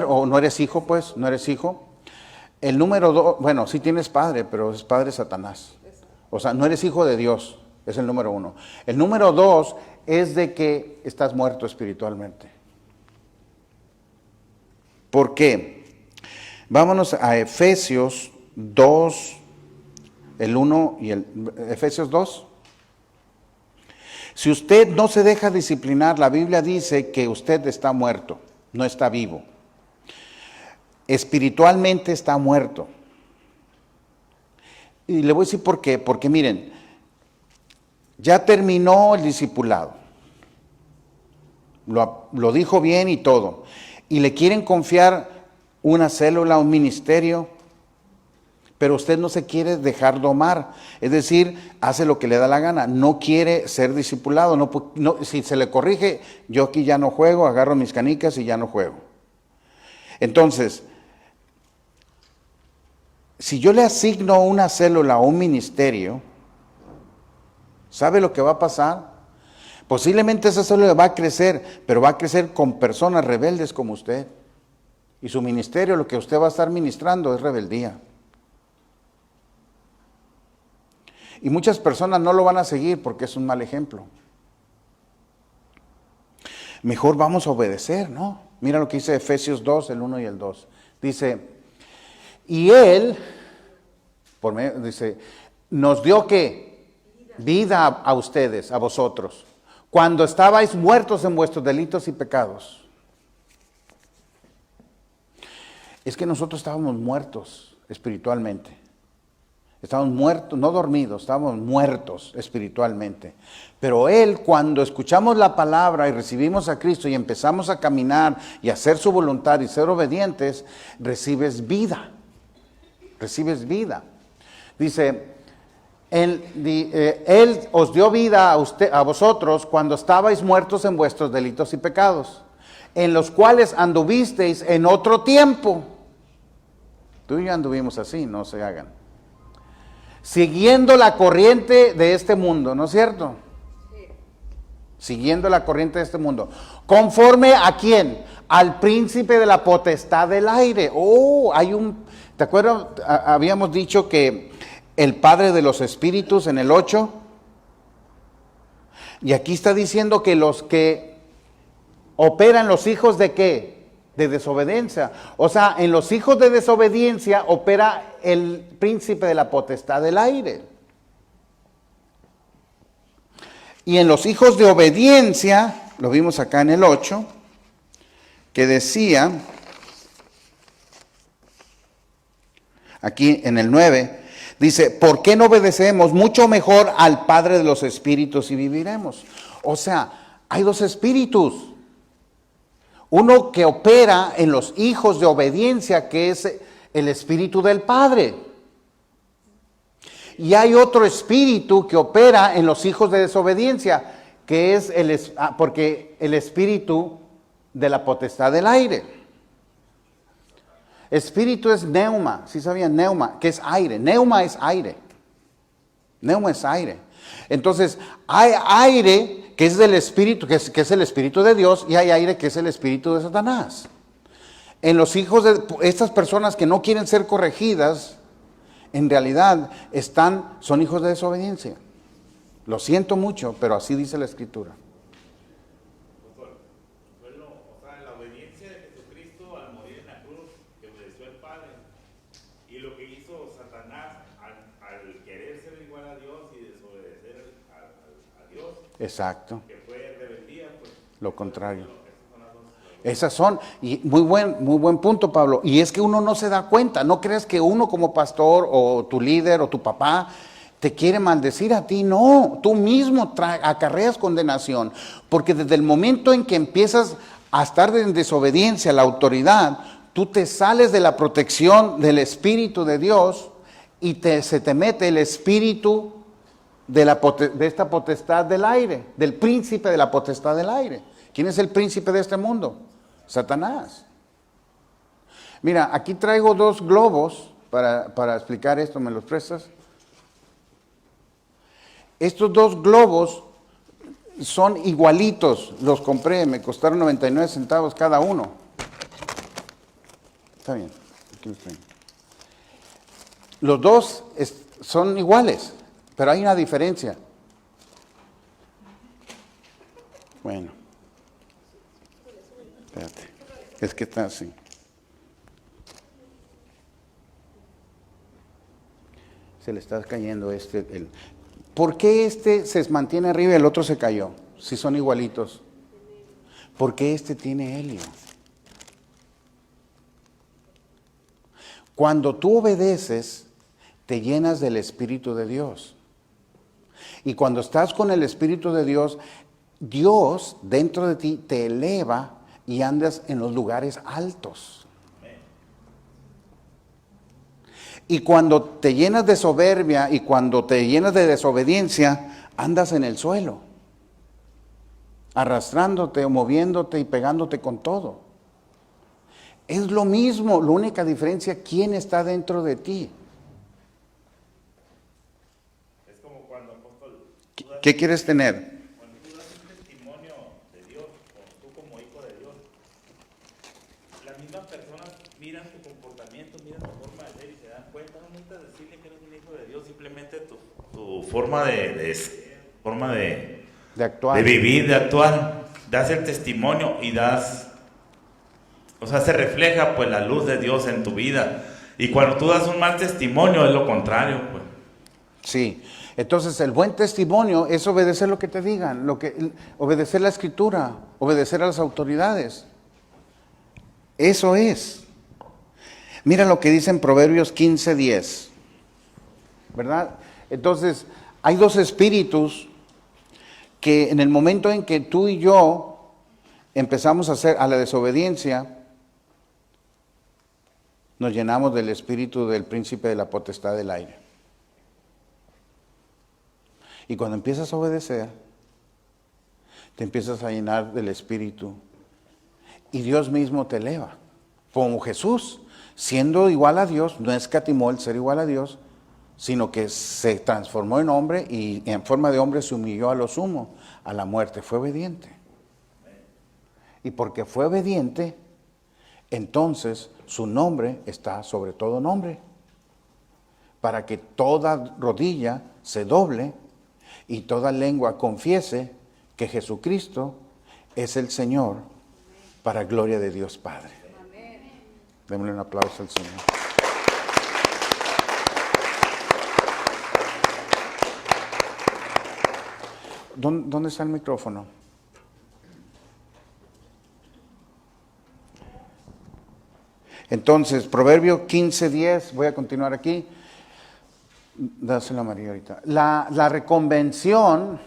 O no eres hijo, pues, no eres hijo. El número 2, bueno, sí tienes padre, pero es padre Satanás. O sea, no eres hijo de Dios, es el número 1. El número 2 es de que estás muerto espiritualmente. ¿Por qué? Vámonos a Efesios 2, el 1 y Efesios 2. Si usted no se deja disciplinar, la Biblia dice que usted está muerto, no está vivo. Espiritualmente está muerto. Y le voy a decir por qué. Porque miren, ya terminó el discipulado. Lo dijo bien y todo. Y le quieren confiar una célula, un ministerio, pero usted no se quiere dejar domar. Es decir, hace lo que le da la gana. No quiere ser discipulado. No, si se le corrige, yo aquí ya no juego, agarro mis canicas y ya no juego. Entonces, si yo le asigno una célula o un ministerio, ¿sabe lo que va a pasar? Posiblemente esa célula va a crecer, pero va a crecer con personas rebeldes como usted. Y su ministerio, lo que usted va a estar ministrando es rebeldía. Y muchas personas no lo van a seguir porque es un mal ejemplo. Mejor vamos a obedecer, ¿no? Mira lo que dice Efesios 2, el 1 y el 2. Dice, y Él, dice, nos dio ¿qué? Vida a ustedes, a vosotros, cuando estabais muertos en vuestros delitos y pecados. Es que nosotros estábamos muertos espiritualmente. Estábamos muertos, no dormidos, estábamos muertos espiritualmente. Pero Él, cuando escuchamos la palabra y recibimos a Cristo y empezamos a caminar y hacer su voluntad y ser obedientes, recibes vida. Recibes vida. Dice, Él os dio vida a vosotros cuando estabais muertos en vuestros delitos y pecados, en los cuales anduvisteis en otro tiempo. Tú y yo anduvimos así, no se hagan. Siguiendo la corriente de este mundo, ¿no es cierto? Sí. Siguiendo la corriente de este mundo. ¿Conforme a quién? Al príncipe de la potestad del aire. ¿Te acuerdas? Habíamos dicho que el padre de los espíritus en el 8. Y aquí está diciendo que los que operan los hijos de ¿qué? De desobediencia. O sea, en los hijos de desobediencia opera el príncipe de la potestad del aire. Y en los hijos de obediencia, lo vimos acá en el 8, que decía, aquí en el 9, dice, ¿por qué no obedecemos mucho mejor al Padre de los Espíritus y viviremos? O sea, hay dos espíritus. Uno que opera en los hijos de obediencia, que es el espíritu del Padre. Y hay otro espíritu que opera en los hijos de desobediencia, que es porque el espíritu de la potestad del aire. Espíritu es neuma, ¿sí sabían? Neuma, que es aire. Neuma es aire. Neuma es aire. Entonces, hay aire que es del espíritu, que es el espíritu de Dios, y hay aire que es el espíritu de Satanás. En los hijos de estas personas que no quieren ser corregidas, en realidad son hijos de desobediencia. Lo siento mucho, pero así dice la Escritura. O sea, la obediencia de Jesucristo al morir en la cruz, que obedeció al Padre, y lo que hizo Satanás al querer ser igual a Dios y desobedecer a Dios, Exacto. que fue rebeldía, pues Lo contrario. esas son las dos. Esas son, y muy buen punto, Pablo. Y es que uno no se da cuenta. No crees que uno como pastor o tu líder o tu papá te quiere maldecir a ti. No, tú mismo acarreas condenación. Porque desde el momento en que empiezas a estar en desobediencia a la autoridad, tú te sales de la protección del Espíritu de Dios y se te mete el espíritu de esta potestad del aire, del príncipe de la potestad del aire. ¿Quién es el príncipe de este mundo? Satanás. Mira, aquí traigo 2 globos para explicar esto. ¿Me los prestas? Estos 2 globos son igualitos. Los compré, me costaron 99 centavos cada uno. Está bien, aquí los tengo. Los 2 son iguales, pero hay una diferencia. Bueno. Espérate, es que está así. Se le está cayendo ¿Por qué este se mantiene arriba y el otro se cayó? Si son igualitos. Porque este tiene helio. Cuando tú obedeces, te llenas del Espíritu de Dios. Y cuando estás con el Espíritu de Dios, Dios dentro de ti te eleva y andas en los lugares altos. Y cuando te llenas de soberbia y cuando te llenas de desobediencia, andas en el suelo, arrastrándote o moviéndote y pegándote con todo. Es lo mismo, la única diferencia, ¿quién está dentro de ti? Es como cuando, apóstol, ¿Qué quieres tener? cuando tú das un testimonio de Dios, o tú como hijo de Dios, las mismas personas miran tu comportamiento, miran tu forma de ser y se dan cuenta. No necesitas decirle que eres un hijo de Dios, simplemente tu forma de ser, forma de actuar. de vivir, de actuar, das el testimonio y das, o sea, se refleja pues la luz de Dios en tu vida. Y cuando tú das un mal testimonio es lo contrario, pues. Sí, entonces el buen testimonio es obedecer lo que te digan, obedecer la Escritura, obedecer a las autoridades. Eso es. Mira lo que dice en Proverbios 15:10, ¿verdad? Entonces, hay 2 espíritus que en el momento en que tú y yo empezamos a hacer a la desobediencia, nos llenamos del espíritu del príncipe de la potestad del aire. Y cuando empiezas a obedecer, te empiezas a llenar del espíritu y Dios mismo te eleva. Como Jesús, siendo igual a Dios, no escatimó el ser igual a Dios, sino que se transformó en hombre y en forma de hombre se humilló a lo sumo, a la muerte. Fue obediente. Y porque fue obediente, entonces su nombre está sobre todo nombre, para que toda rodilla se doble y toda lengua confiese que Jesucristo es el Señor, para gloria de Dios Padre. Démosle un aplauso al Señor. ¿Dónde está el micrófono? Entonces, Proverbio 15:10, voy a continuar aquí. Dáselo a María ahorita. La reconvención,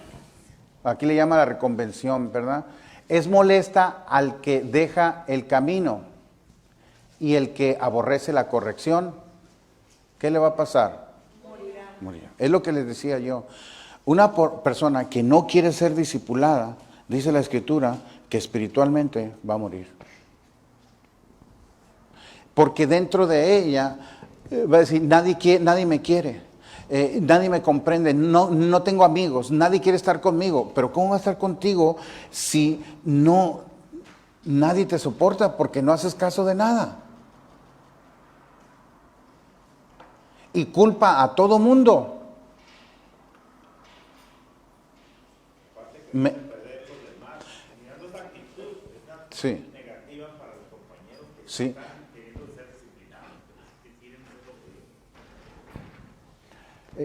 aquí le llama la reconvención, ¿verdad? Es molesta al que deja el camino y el que aborrece la corrección. ¿Qué le va a pasar? Morirá. Es lo que les decía yo. Una persona que no quiere ser discipulada, dice la Escritura, que espiritualmente va a morir. Porque dentro de ella va a decir, nadie me quiere, nadie me comprende, no tengo amigos, nadie quiere estar conmigo. Pero ¿cómo va a estar contigo si nadie te soporta porque no haces caso de nada? Y culpa a todo mundo. Me- perder los demás, mirando esa actitud, esa sí, negativa para los compañeros que sí. están queriendo ser disciplinados, que quieren ser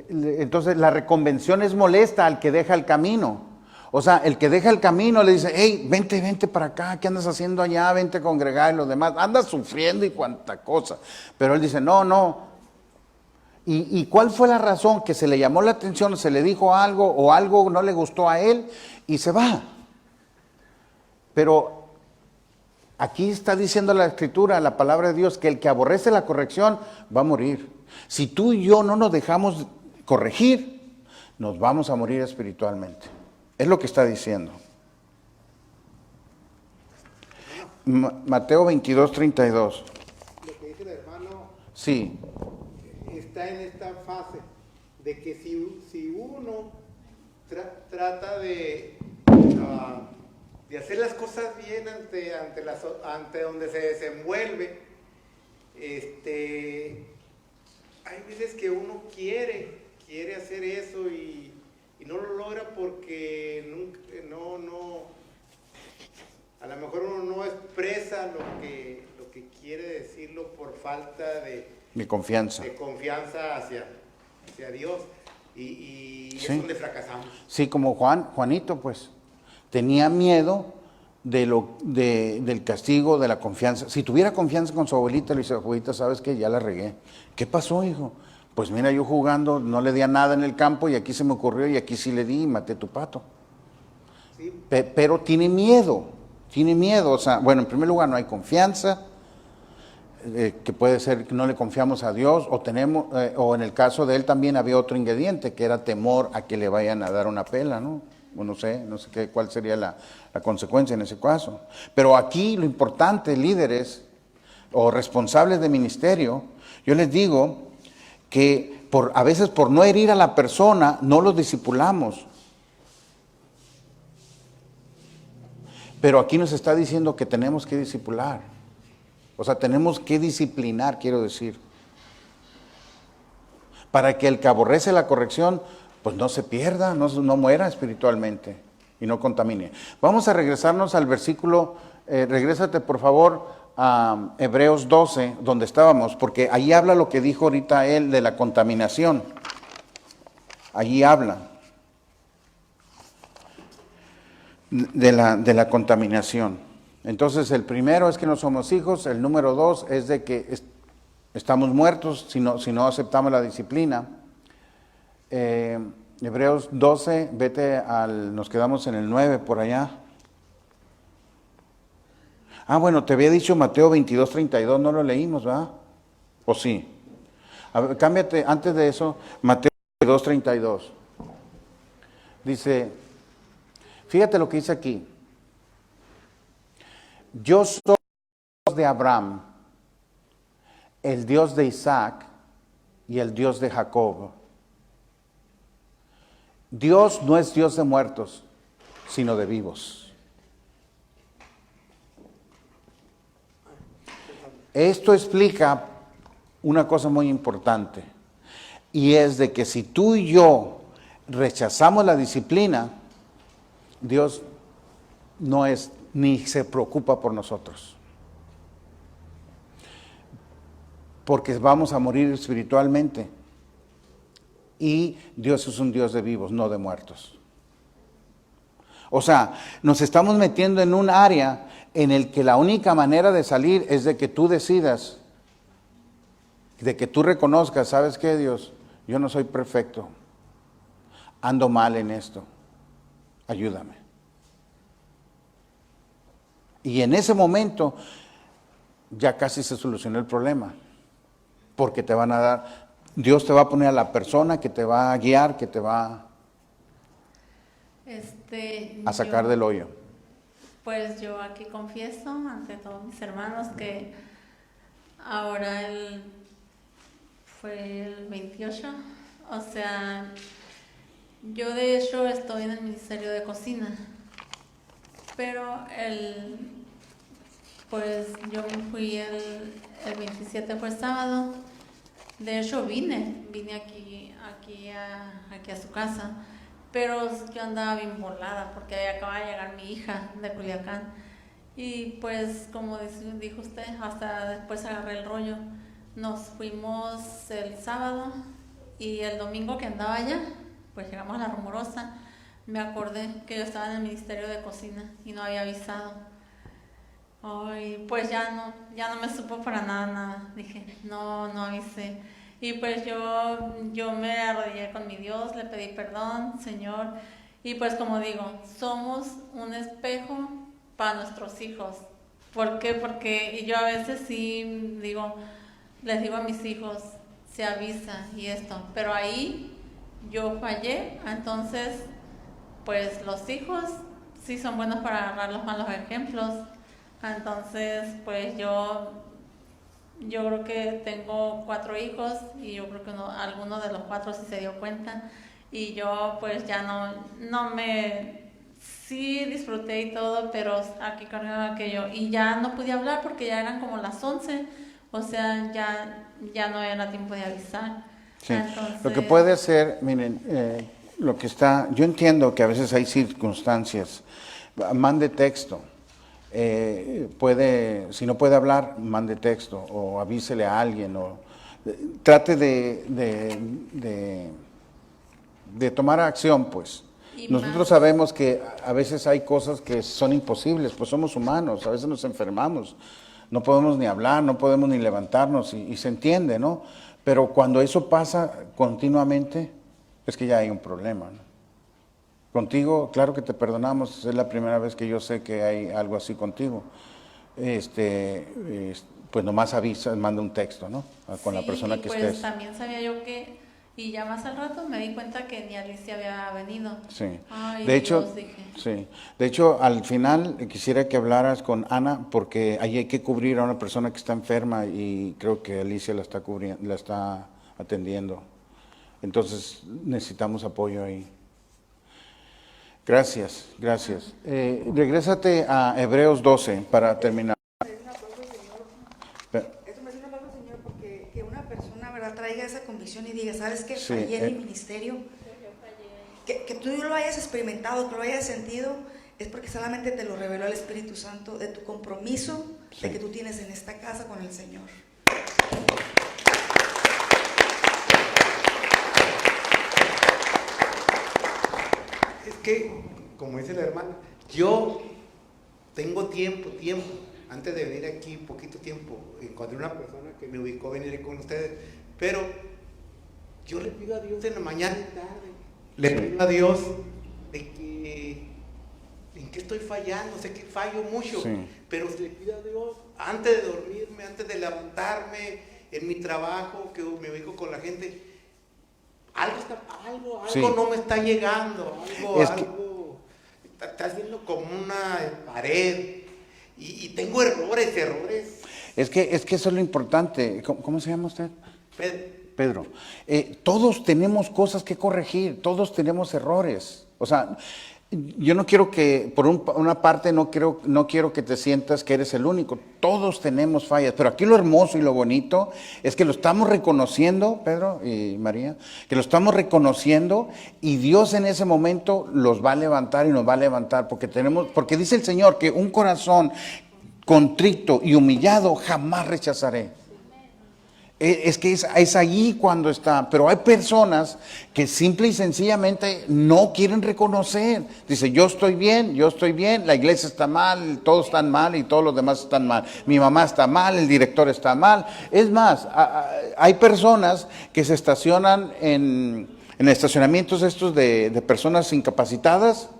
lo que Entonces la reconvención es molesta al que deja el camino. O sea, el que deja el camino le dice, hey, vente, vente para acá, ¿qué andas haciendo allá? Vente a congregar y los demás. Andas sufriendo y cuanta cosa. Pero él dice, no, no. ¿Y cuál fue la razón? Que se le llamó la atención, se le dijo algo o algo no le gustó a él y se va. Pero aquí está diciendo la Escritura, la palabra de Dios, que el que aborrece la corrección va a morir. Si tú y yo no nos dejamos corregir, nos vamos a morir espiritualmente. Es lo que está diciendo. Mateo 22, 32. Lo que dice el hermano Sí, está en esta fase de que si uno trata de hacer las cosas bien ante donde se desenvuelve, hay veces que uno quiere hacer eso y no lo logra porque a lo mejor uno no expresa lo que quiere decirlo por falta mi confianza. de confianza hacia Dios y Sí. es donde fracasamos. Sí, como Juanito, pues, tenía miedo del castigo, de la confianza. Si tuviera confianza con su abuelita, le dice, abuelita, ¿sabes qué? Ya la regué. ¿Qué pasó, hijo? Pues mira, yo jugando, no le di a nada en el campo y aquí se me ocurrió y aquí sí le di y maté tu pato. ¿Sí? Pero tiene miedo, o sea, bueno, en primer lugar no hay confianza, que puede ser que no le confiamos a Dios, o en el caso de él también había otro ingrediente, que era temor a que le vayan a dar una pela, ¿no? O no sé cuál sería la consecuencia en ese caso. Pero aquí lo importante, líderes o responsables de ministerio, yo les digo que a veces por no herir a la persona, no los discipulamos. Pero aquí nos está diciendo que tenemos que discipular. O sea, tenemos que disciplinar, quiero decir. Para que el que aborrece la corrección, pues no se pierda, no muera espiritualmente y no contamine. Vamos a regresarnos al versículo, regrésate por favor a Hebreos 12, donde estábamos, porque ahí habla lo que dijo ahorita él de la contaminación. Allí habla de la contaminación. Entonces el primero es que no somos hijos, el número 2 es de que estamos muertos si no aceptamos la disciplina. Hebreos 12, nos quedamos en el 9 por allá. Ah, bueno, te había dicho Mateo 22, 32, no lo leímos, ¿verdad? ¿O sí? A ver, cámbiate, antes de eso, Mateo 22, 32. Dice, fíjate lo que dice aquí. Yo soy el Dios de Abraham, el Dios de Isaac y el Dios de Jacob. Dios no es Dios de muertos, sino de vivos. Esto explica una cosa muy importante, y es de que si tú y yo rechazamos la disciplina, Dios no es ni se preocupa por nosotros. Porque vamos a morir espiritualmente. Y Dios es un Dios de vivos, no de muertos. O sea, nos estamos metiendo en un área en el que la única manera de salir es de que tú decidas, de que tú reconozcas, ¿sabes qué, Dios? Yo no soy perfecto. Ando mal en esto. Ayúdame. Y en ese momento ya casi se solucionó el problema. Porque te van a dar, Dios te va a poner a la persona que te va a guiar, que te va a sacar del hoyo. Pues yo aquí confieso ante todos mis hermanos que ahora fue el 28, o sea, yo de hecho estoy en el ministerio de cocina, pero pues yo me fui el 27, fue sábado. De hecho vine aquí a su casa, pero yo andaba bien volada porque ahí acaba de llegar mi hija de Culiacán. Y pues, como dijo usted, hasta después agarré el rollo. Nos fuimos el sábado y el domingo que andaba allá, pues llegamos a La Rumorosa. Me acordé que yo estaba en el Ministerio de Cocina y no había avisado. Ay, pues ya no me supo para nada. Dije, no avisé. Y pues yo me arrodillé con mi Dios, le pedí perdón, Señor. Y pues como digo, somos un espejo para nuestros hijos. ¿Por qué? Porque yo a veces sí les digo a mis hijos, se avisa y esto. Pero ahí yo fallé, entonces pues los hijos sí son buenos para agarrar los malos ejemplos. Entonces pues yo creo que tengo 4 hijos y yo creo que alguno de los 4 sí se dio cuenta. Y yo pues ya sí disfruté y todo, pero aquí cargaba aquello. Y ya no pude hablar porque ya eran como las 11, o sea, ya no era tiempo de avisar. Sí. Entonces, Lo que puede ser, miren, yo entiendo que a veces hay circunstancias, mande texto. Si no puede hablar, mande texto o avísele a alguien o trate de tomar acción, pues. Nosotros sabemos que a veces hay cosas que son imposibles, pues somos humanos, a veces nos enfermamos, no podemos ni hablar, no podemos ni levantarnos y se entiende, ¿no? Pero cuando eso pasa continuamente, es que ya hay un problema, ¿no? Contigo, claro que te perdonamos, es la primera vez que yo sé que hay algo así contigo. Pues nomás avisa, manda un texto, ¿no? Con la persona que pues estés. También sabía yo y ya más al rato me di cuenta que ni Alicia había venido. Sí. Ay, De hecho, Dios, dije. sí. De hecho, al final quisiera que hablaras con Ana porque ahí hay que cubrir a una persona que está enferma y creo que Alicia la está atendiendo. Entonces necesitamos apoyo ahí. Gracias. Regrésate a Hebreos 12 para terminar. Esto me hace una palabra, Señor, porque que una persona, ¿verdad?, traiga esa convicción y diga, ¿sabes qué? Sí, Fallé en mi ministerio. Que tú lo hayas experimentado, que lo hayas sentido, es porque solamente te lo reveló el Espíritu Santo de tu compromiso de que tú tienes en esta casa con el Señor. Es que, como dice la hermana, yo tengo tiempo, antes de venir aquí, poquito tiempo, encontré una persona que me ubicó a venir con ustedes, pero yo le pido a Dios en la mañana y tarde, le pido a Dios de que, en qué estoy fallando, sé que fallo mucho, pero le pido a Dios, antes de dormirme, antes de levantarme, en mi trabajo, que me ubico con la gente, algo no me está llegando, algo está haciendo como una pared y tengo errores. Es que eso es lo importante. ¿Cómo se llama usted? Pedro. Todos tenemos cosas que corregir, todos tenemos errores. O sea, yo no quiero que, por una parte, no quiero que te sientas que eres el único. Todos tenemos fallas, pero aquí lo hermoso y lo bonito es que lo estamos reconociendo, Pedro y María, que lo estamos reconociendo y Dios en ese momento los va a levantar y nos va a levantar, porque dice el Señor que un corazón contrito y humillado jamás rechazaré. Es que es allí cuando está, pero hay personas que simple y sencillamente no quieren reconocer. Dice, yo estoy bien, la iglesia está mal, todos están mal y todos los demás están mal. Mi mamá está mal, el director está mal. Es más, hay personas que se estacionan en estacionamientos estos de personas incapacitadas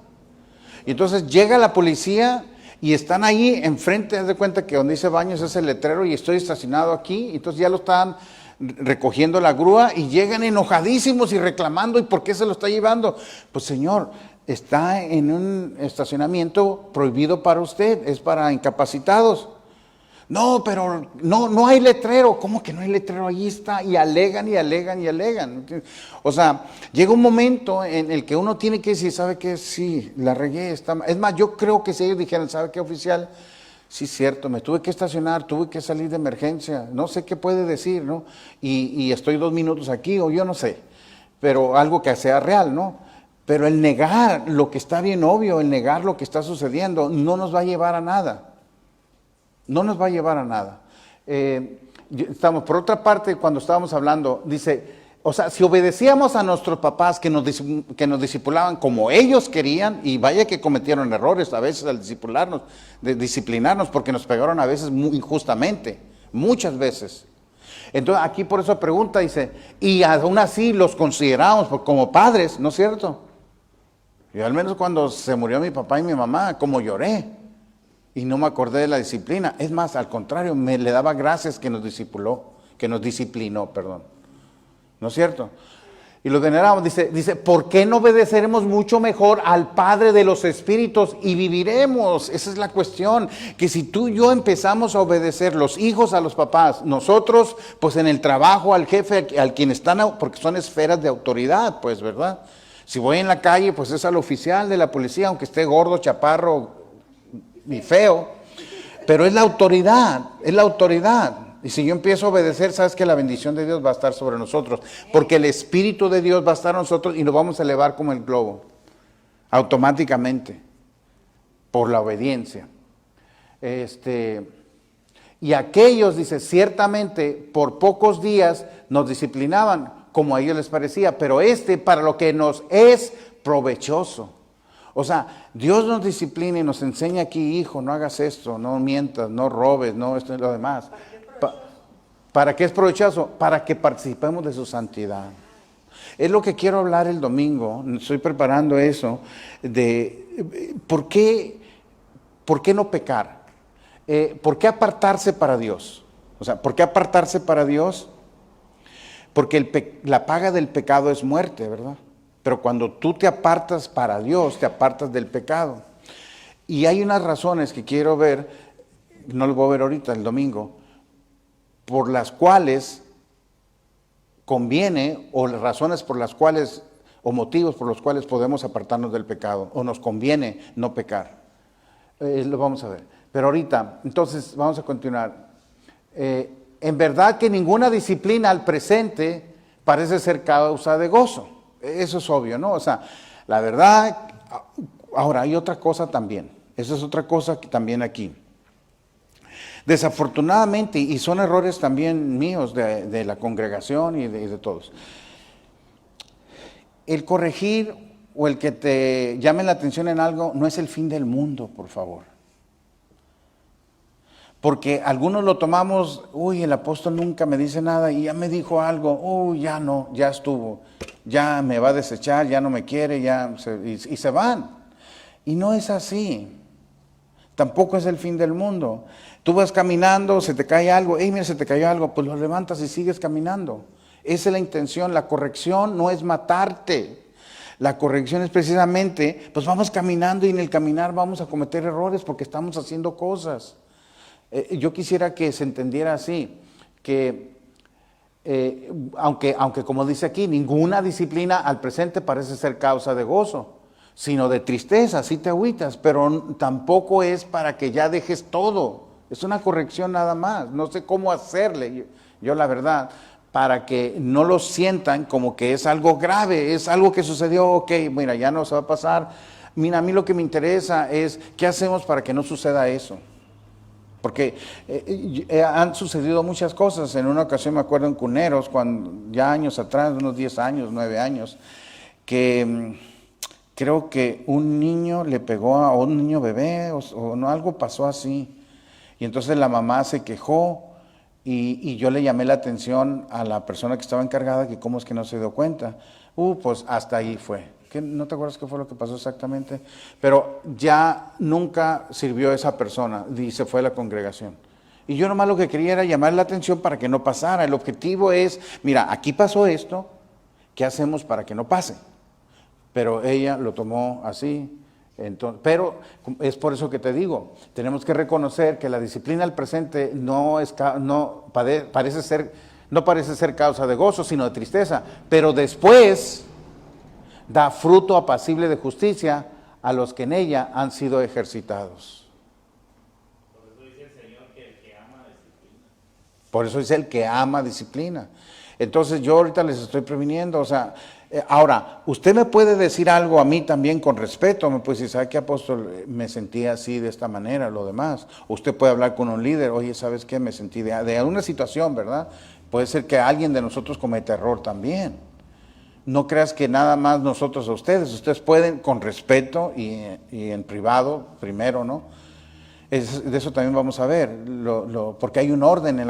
y entonces llega la policía. Y están ahí enfrente, haz de cuenta que donde dice baños es el letrero y estoy estacionado aquí, entonces ya lo están recogiendo la grúa y llegan enojadísimos y reclamando, ¿y por qué se lo está llevando? Pues señor, está en un estacionamiento prohibido para usted, es para incapacitados. No, pero no hay letrero. ¿Cómo que no hay letrero? Ahí está. Y alegan. O sea, llega un momento en el que uno tiene que decir, ¿sabe qué? Sí, la regué. Está mal. Es más, yo creo que si ellos dijeran, ¿sabe qué, oficial? Sí, cierto, me tuve que estacionar, tuve que salir de emergencia. No sé qué puede decir, ¿no? Y estoy 2 minutos aquí, o yo no sé. Pero algo que sea real, ¿no? Pero el negar lo que está bien obvio, el negar lo que está sucediendo, no nos va a llevar a nada. No nos va a llevar a nada. Estamos, por otra parte, cuando estábamos hablando, dice, o sea, si obedecíamos a nuestros papás que nos discipulaban como ellos querían, y vaya que cometieron errores a veces al disciplinarnos, porque nos pegaron a veces muy injustamente, muchas veces. Entonces aquí por eso pregunta, dice, y aún así los consideramos como padres, ¿no es cierto? Yo al menos cuando se murió mi papá y mi mamá, como lloré, y no me acordé de la disciplina. Es más, al contrario, le daba gracias que nos disciplinó, perdón. ¿No es cierto? Y lo veneramos, dice, ¿por qué no obedeceremos mucho mejor al Padre de los Espíritus y viviremos? Esa es la cuestión, que si tú y yo empezamos a obedecer, los hijos a los papás, nosotros, pues en el trabajo, al jefe, al quien están, porque son esferas de autoridad, pues, ¿verdad? Si voy en la calle, pues es al oficial de la policía, aunque esté gordo, chaparro y feo, pero es la autoridad, es la autoridad. Y si yo empiezo a obedecer, sabes que la bendición de Dios va a estar sobre nosotros, porque el Espíritu de Dios va a estar en nosotros y nos vamos a elevar como el globo, automáticamente, por la obediencia. Y aquellos, dice, ciertamente por pocos días nos disciplinaban, como a ellos les parecía, pero para lo que nos es provechoso. O sea, Dios nos disciplina y nos enseña aquí, hijo, no hagas esto, no mientas, no robes, no esto y lo demás. ¿Para qué es provechoso? Para que participemos de su santidad. Es lo que quiero hablar el domingo, estoy preparando eso, de ¿por qué no pecar? ¿Por qué apartarse para Dios? O sea, ¿por qué apartarse para Dios? Porque la paga del pecado es muerte, ¿verdad? Pero cuando tú te apartas para Dios, te apartas del pecado. Y hay unas razones que quiero ver, no las voy a ver ahorita, el domingo, por las cuales conviene, o las razones por las cuales, o motivos por los cuales podemos apartarnos del pecado, o nos conviene no pecar. Lo vamos a ver. Pero ahorita, entonces, vamos a continuar. En verdad que ninguna disciplina al presente parece ser causa de gozo. Eso es obvio, ¿no? O sea, la verdad, ahora hay otra cosa también. Esa es otra cosa que también aquí. Desafortunadamente, y son errores también míos de la congregación y de todos, el corregir o el que te llamen la atención en algo no es el fin del mundo, por favor. Porque algunos lo tomamos, uy, el apóstol nunca me dice nada y ya me dijo algo, uy, ya no, ya estuvo, ya me va a desechar, ya no me quiere, y se van. Y no es así. Tampoco es el fin del mundo. Tú vas caminando, se te cae algo, mira, se te cayó algo, pues lo levantas y sigues caminando. Esa es la intención. La corrección no es matarte. La corrección es precisamente, pues vamos caminando y en el caminar vamos a cometer errores porque estamos haciendo cosas. Yo quisiera que se entendiera así, que aunque como dice aquí, ninguna disciplina al presente parece ser causa de gozo, sino de tristeza, sí te agüitas, pero tampoco es para que ya dejes todo. Es una corrección nada más. No sé cómo hacerle, yo la verdad, para que no lo sientan como que es algo grave, es algo que sucedió, ok, mira, ya no se va a pasar. Mira, a mí lo que me interesa es, ¿qué hacemos para que no suceda eso? Porque han sucedido muchas cosas. En una ocasión me acuerdo en Cuneros, ya años atrás, unos 10 años, 9 años, que creo que un niño le pegó a un niño bebé o no, algo pasó así. Y entonces la mamá se quejó y yo le llamé la atención a la persona que estaba encargada que cómo es que no se dio cuenta. Pues hasta ahí fue. ¿No te acuerdas qué fue lo que pasó exactamente? Pero ya nunca sirvió esa persona y se fue a la congregación. Y yo nomás lo que quería era llamar la atención para que no pasara. El objetivo es, mira, aquí pasó esto, ¿qué hacemos para que no pase? Pero ella lo tomó así. Entonces, pero es por eso que te digo, tenemos que reconocer que la disciplina al presente no parece ser causa de gozo, sino de tristeza. Pero después da fruto apacible de justicia a los que en ella han sido ejercitados. Por eso dice el Señor que el que ama disciplina. Por eso dice el que ama disciplina. Entonces yo ahorita les estoy previniendo, o sea, Ahora, usted me puede decir algo a mí también con respeto, me puede decir, ¿sabe qué, apóstol? Me sentí así, de esta manera, lo demás. Usted puede hablar con un líder, oye, ¿sabes qué? Me sentí de alguna situación, ¿verdad? Puede ser que alguien de nosotros cometa error también. No creas que nada más nosotros a ustedes pueden con respeto y en privado, primero, ¿no? De eso también vamos a ver, porque hay un orden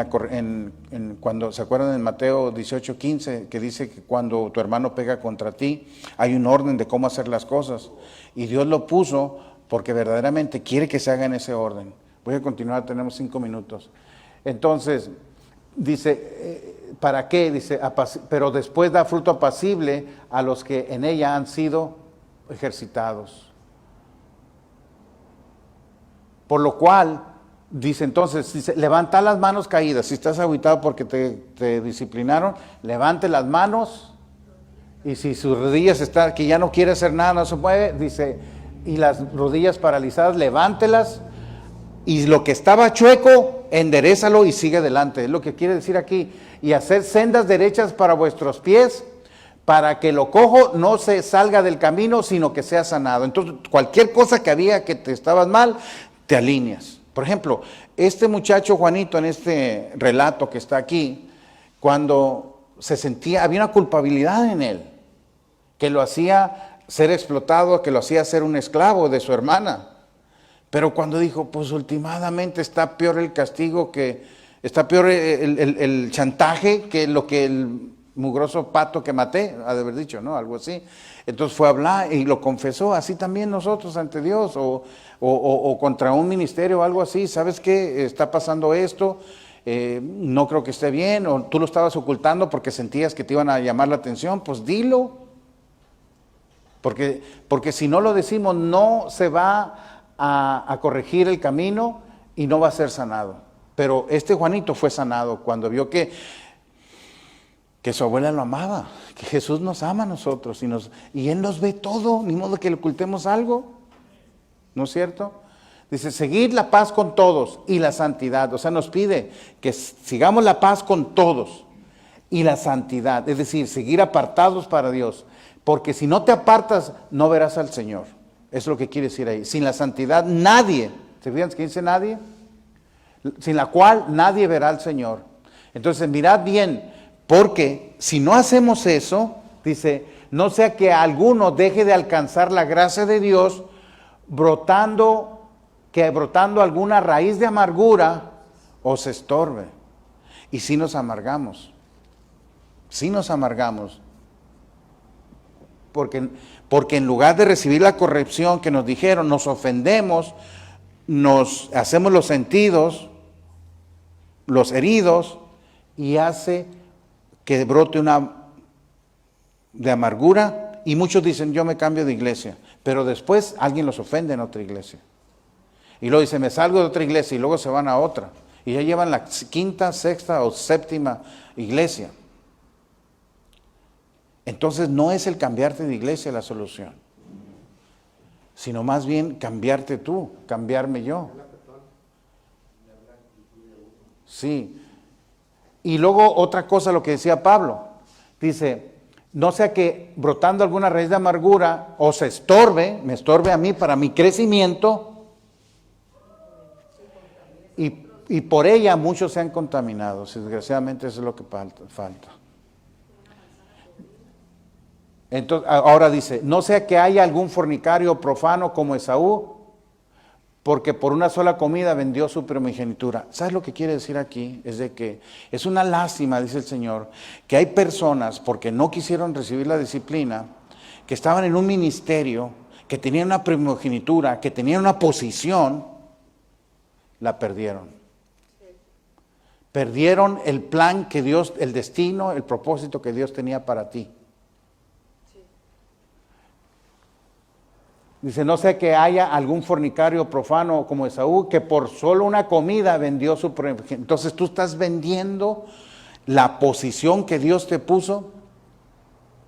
cuando se acuerdan en Mateo 18:15 que dice que cuando tu hermano pega contra ti, hay un orden de cómo hacer las cosas. Y Dios lo puso porque verdaderamente quiere que se haga en ese orden. Voy a continuar, tenemos 5 minutos. Entonces, dice, ¿para qué? Dice, pero después da fruto apacible a los que en ella han sido ejercitados. Por lo cual, dice entonces, levanta las manos caídas. Si estás agüitado porque te disciplinaron, levante las manos. Y si sus rodillas están, que ya no quiere hacer nada, no se mueve, dice, y las rodillas paralizadas, levántelas. Y lo que estaba chueco, enderézalo y sigue adelante. Es lo que quiere decir aquí. Y hacer sendas derechas para vuestros pies, para que lo cojo no se salga del camino, sino que sea sanado. Entonces, cualquier cosa que había que te estabas mal, te alineas. Por ejemplo, este muchacho Juanito, en este relato que está aquí, cuando se sentía, había una culpabilidad en él, que lo hacía ser explotado, que lo hacía ser un esclavo de su hermana. Pero cuando dijo, pues últimamente está peor el castigo, está peor el chantaje que lo que el mugroso pato que maté, ha de haber dicho, ¿no? Algo así. Entonces fue a hablar y lo confesó, así también nosotros ante Dios, o contra un ministerio o algo así. ¿Sabes qué? Está pasando esto, no creo que esté bien, o tú lo estabas ocultando porque sentías que te iban a llamar la atención, pues dilo. Porque si no lo decimos, no se va a corregir el camino y no va a ser sanado. Pero este Juanito fue sanado cuando vio que su abuela lo amaba, que Jesús nos ama a nosotros y Él nos ve todo, ni modo que le ocultemos algo, ¿no es cierto? Dice, seguid la paz con todos y la santidad, o sea, nos pide que sigamos la paz con todos y la santidad, es decir, seguir apartados para Dios, porque si no te apartas, no verás al Señor, es lo que quiere decir ahí. Sin la santidad, nadie, ¿se fijan que dice nadie? Sin la cual nadie verá al Señor. Entonces, mirad bien, porque si no hacemos eso, dice, no sea que alguno deje de alcanzar la gracia de Dios brotando alguna raíz de amargura o se estorbe. Y si nos amargamos, porque en lugar de recibir la corrección que nos dijeron, nos ofendemos, nos hacemos los sentidos, los heridos, y hace que brote una de amargura, y muchos dicen, yo me cambio de iglesia, pero después alguien los ofende en otra iglesia. Y luego dice, me salgo de otra iglesia, y luego se van a otra. Y ya llevan la quinta, sexta o séptima iglesia. Entonces no es el cambiarte de iglesia la solución, sino más bien cambiarte tú, cambiarme yo. Sí. Y luego otra cosa, lo que decía Pablo, dice, no sea que brotando alguna raíz de amargura o me estorbe a mí para mi crecimiento, y por ella muchos se han contaminado. Desgraciadamente eso es lo que falta. Entonces, ahora dice, no sea que haya algún fornicario profano como Esaú, porque por una sola comida vendió su primogenitura. ¿Sabes lo que quiere decir aquí? Es de que es una lástima, dice el Señor, que hay personas, porque no quisieron recibir la disciplina, que estaban en un ministerio, que tenían una primogenitura, que tenían una posición, la perdieron. Perdieron el plan que Dios, el destino, el propósito que Dios tenía para ti. Dice, no sea que haya algún fornicario profano como Esaú, que por solo una comida vendió su primogenitura. Entonces tú estás vendiendo la posición que Dios te puso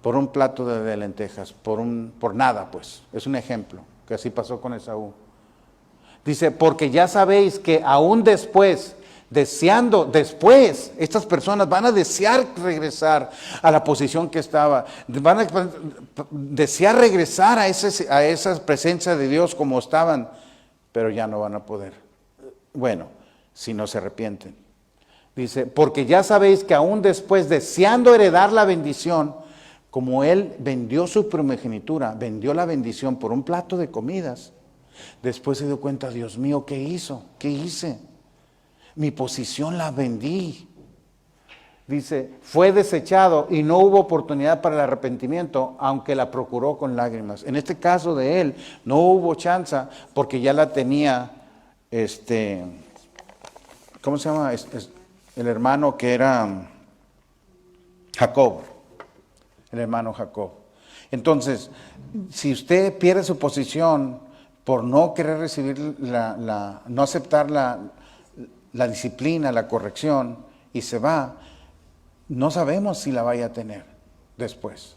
por un plato de lentejas, por nada, pues. Es un ejemplo, que así pasó con Esaú. Dice, porque ya sabéis que aún después deseando después, estas personas van a desear regresar a la posición que estaba, van a desear regresar a esa presencia de Dios como estaban, pero ya no van a poder. Bueno, si no se arrepienten. Dice, porque ya sabéis que aún después, deseando heredar la bendición, como él vendió su primogenitura, vendió la bendición por un plato de comidas, después se dio cuenta, Dios mío, ¿qué hizo? ¿Qué hice? Mi posición la vendí. Dice, fue desechado y no hubo oportunidad para el arrepentimiento, aunque la procuró con lágrimas. En este caso de él, no hubo chance porque ya la tenía, ¿cómo se llama? El hermano que era Jacob. El hermano Jacob. Entonces, si usted pierde su posición por no querer recibir no aceptar la disciplina, la corrección, y se va, no sabemos si la vaya a tener después.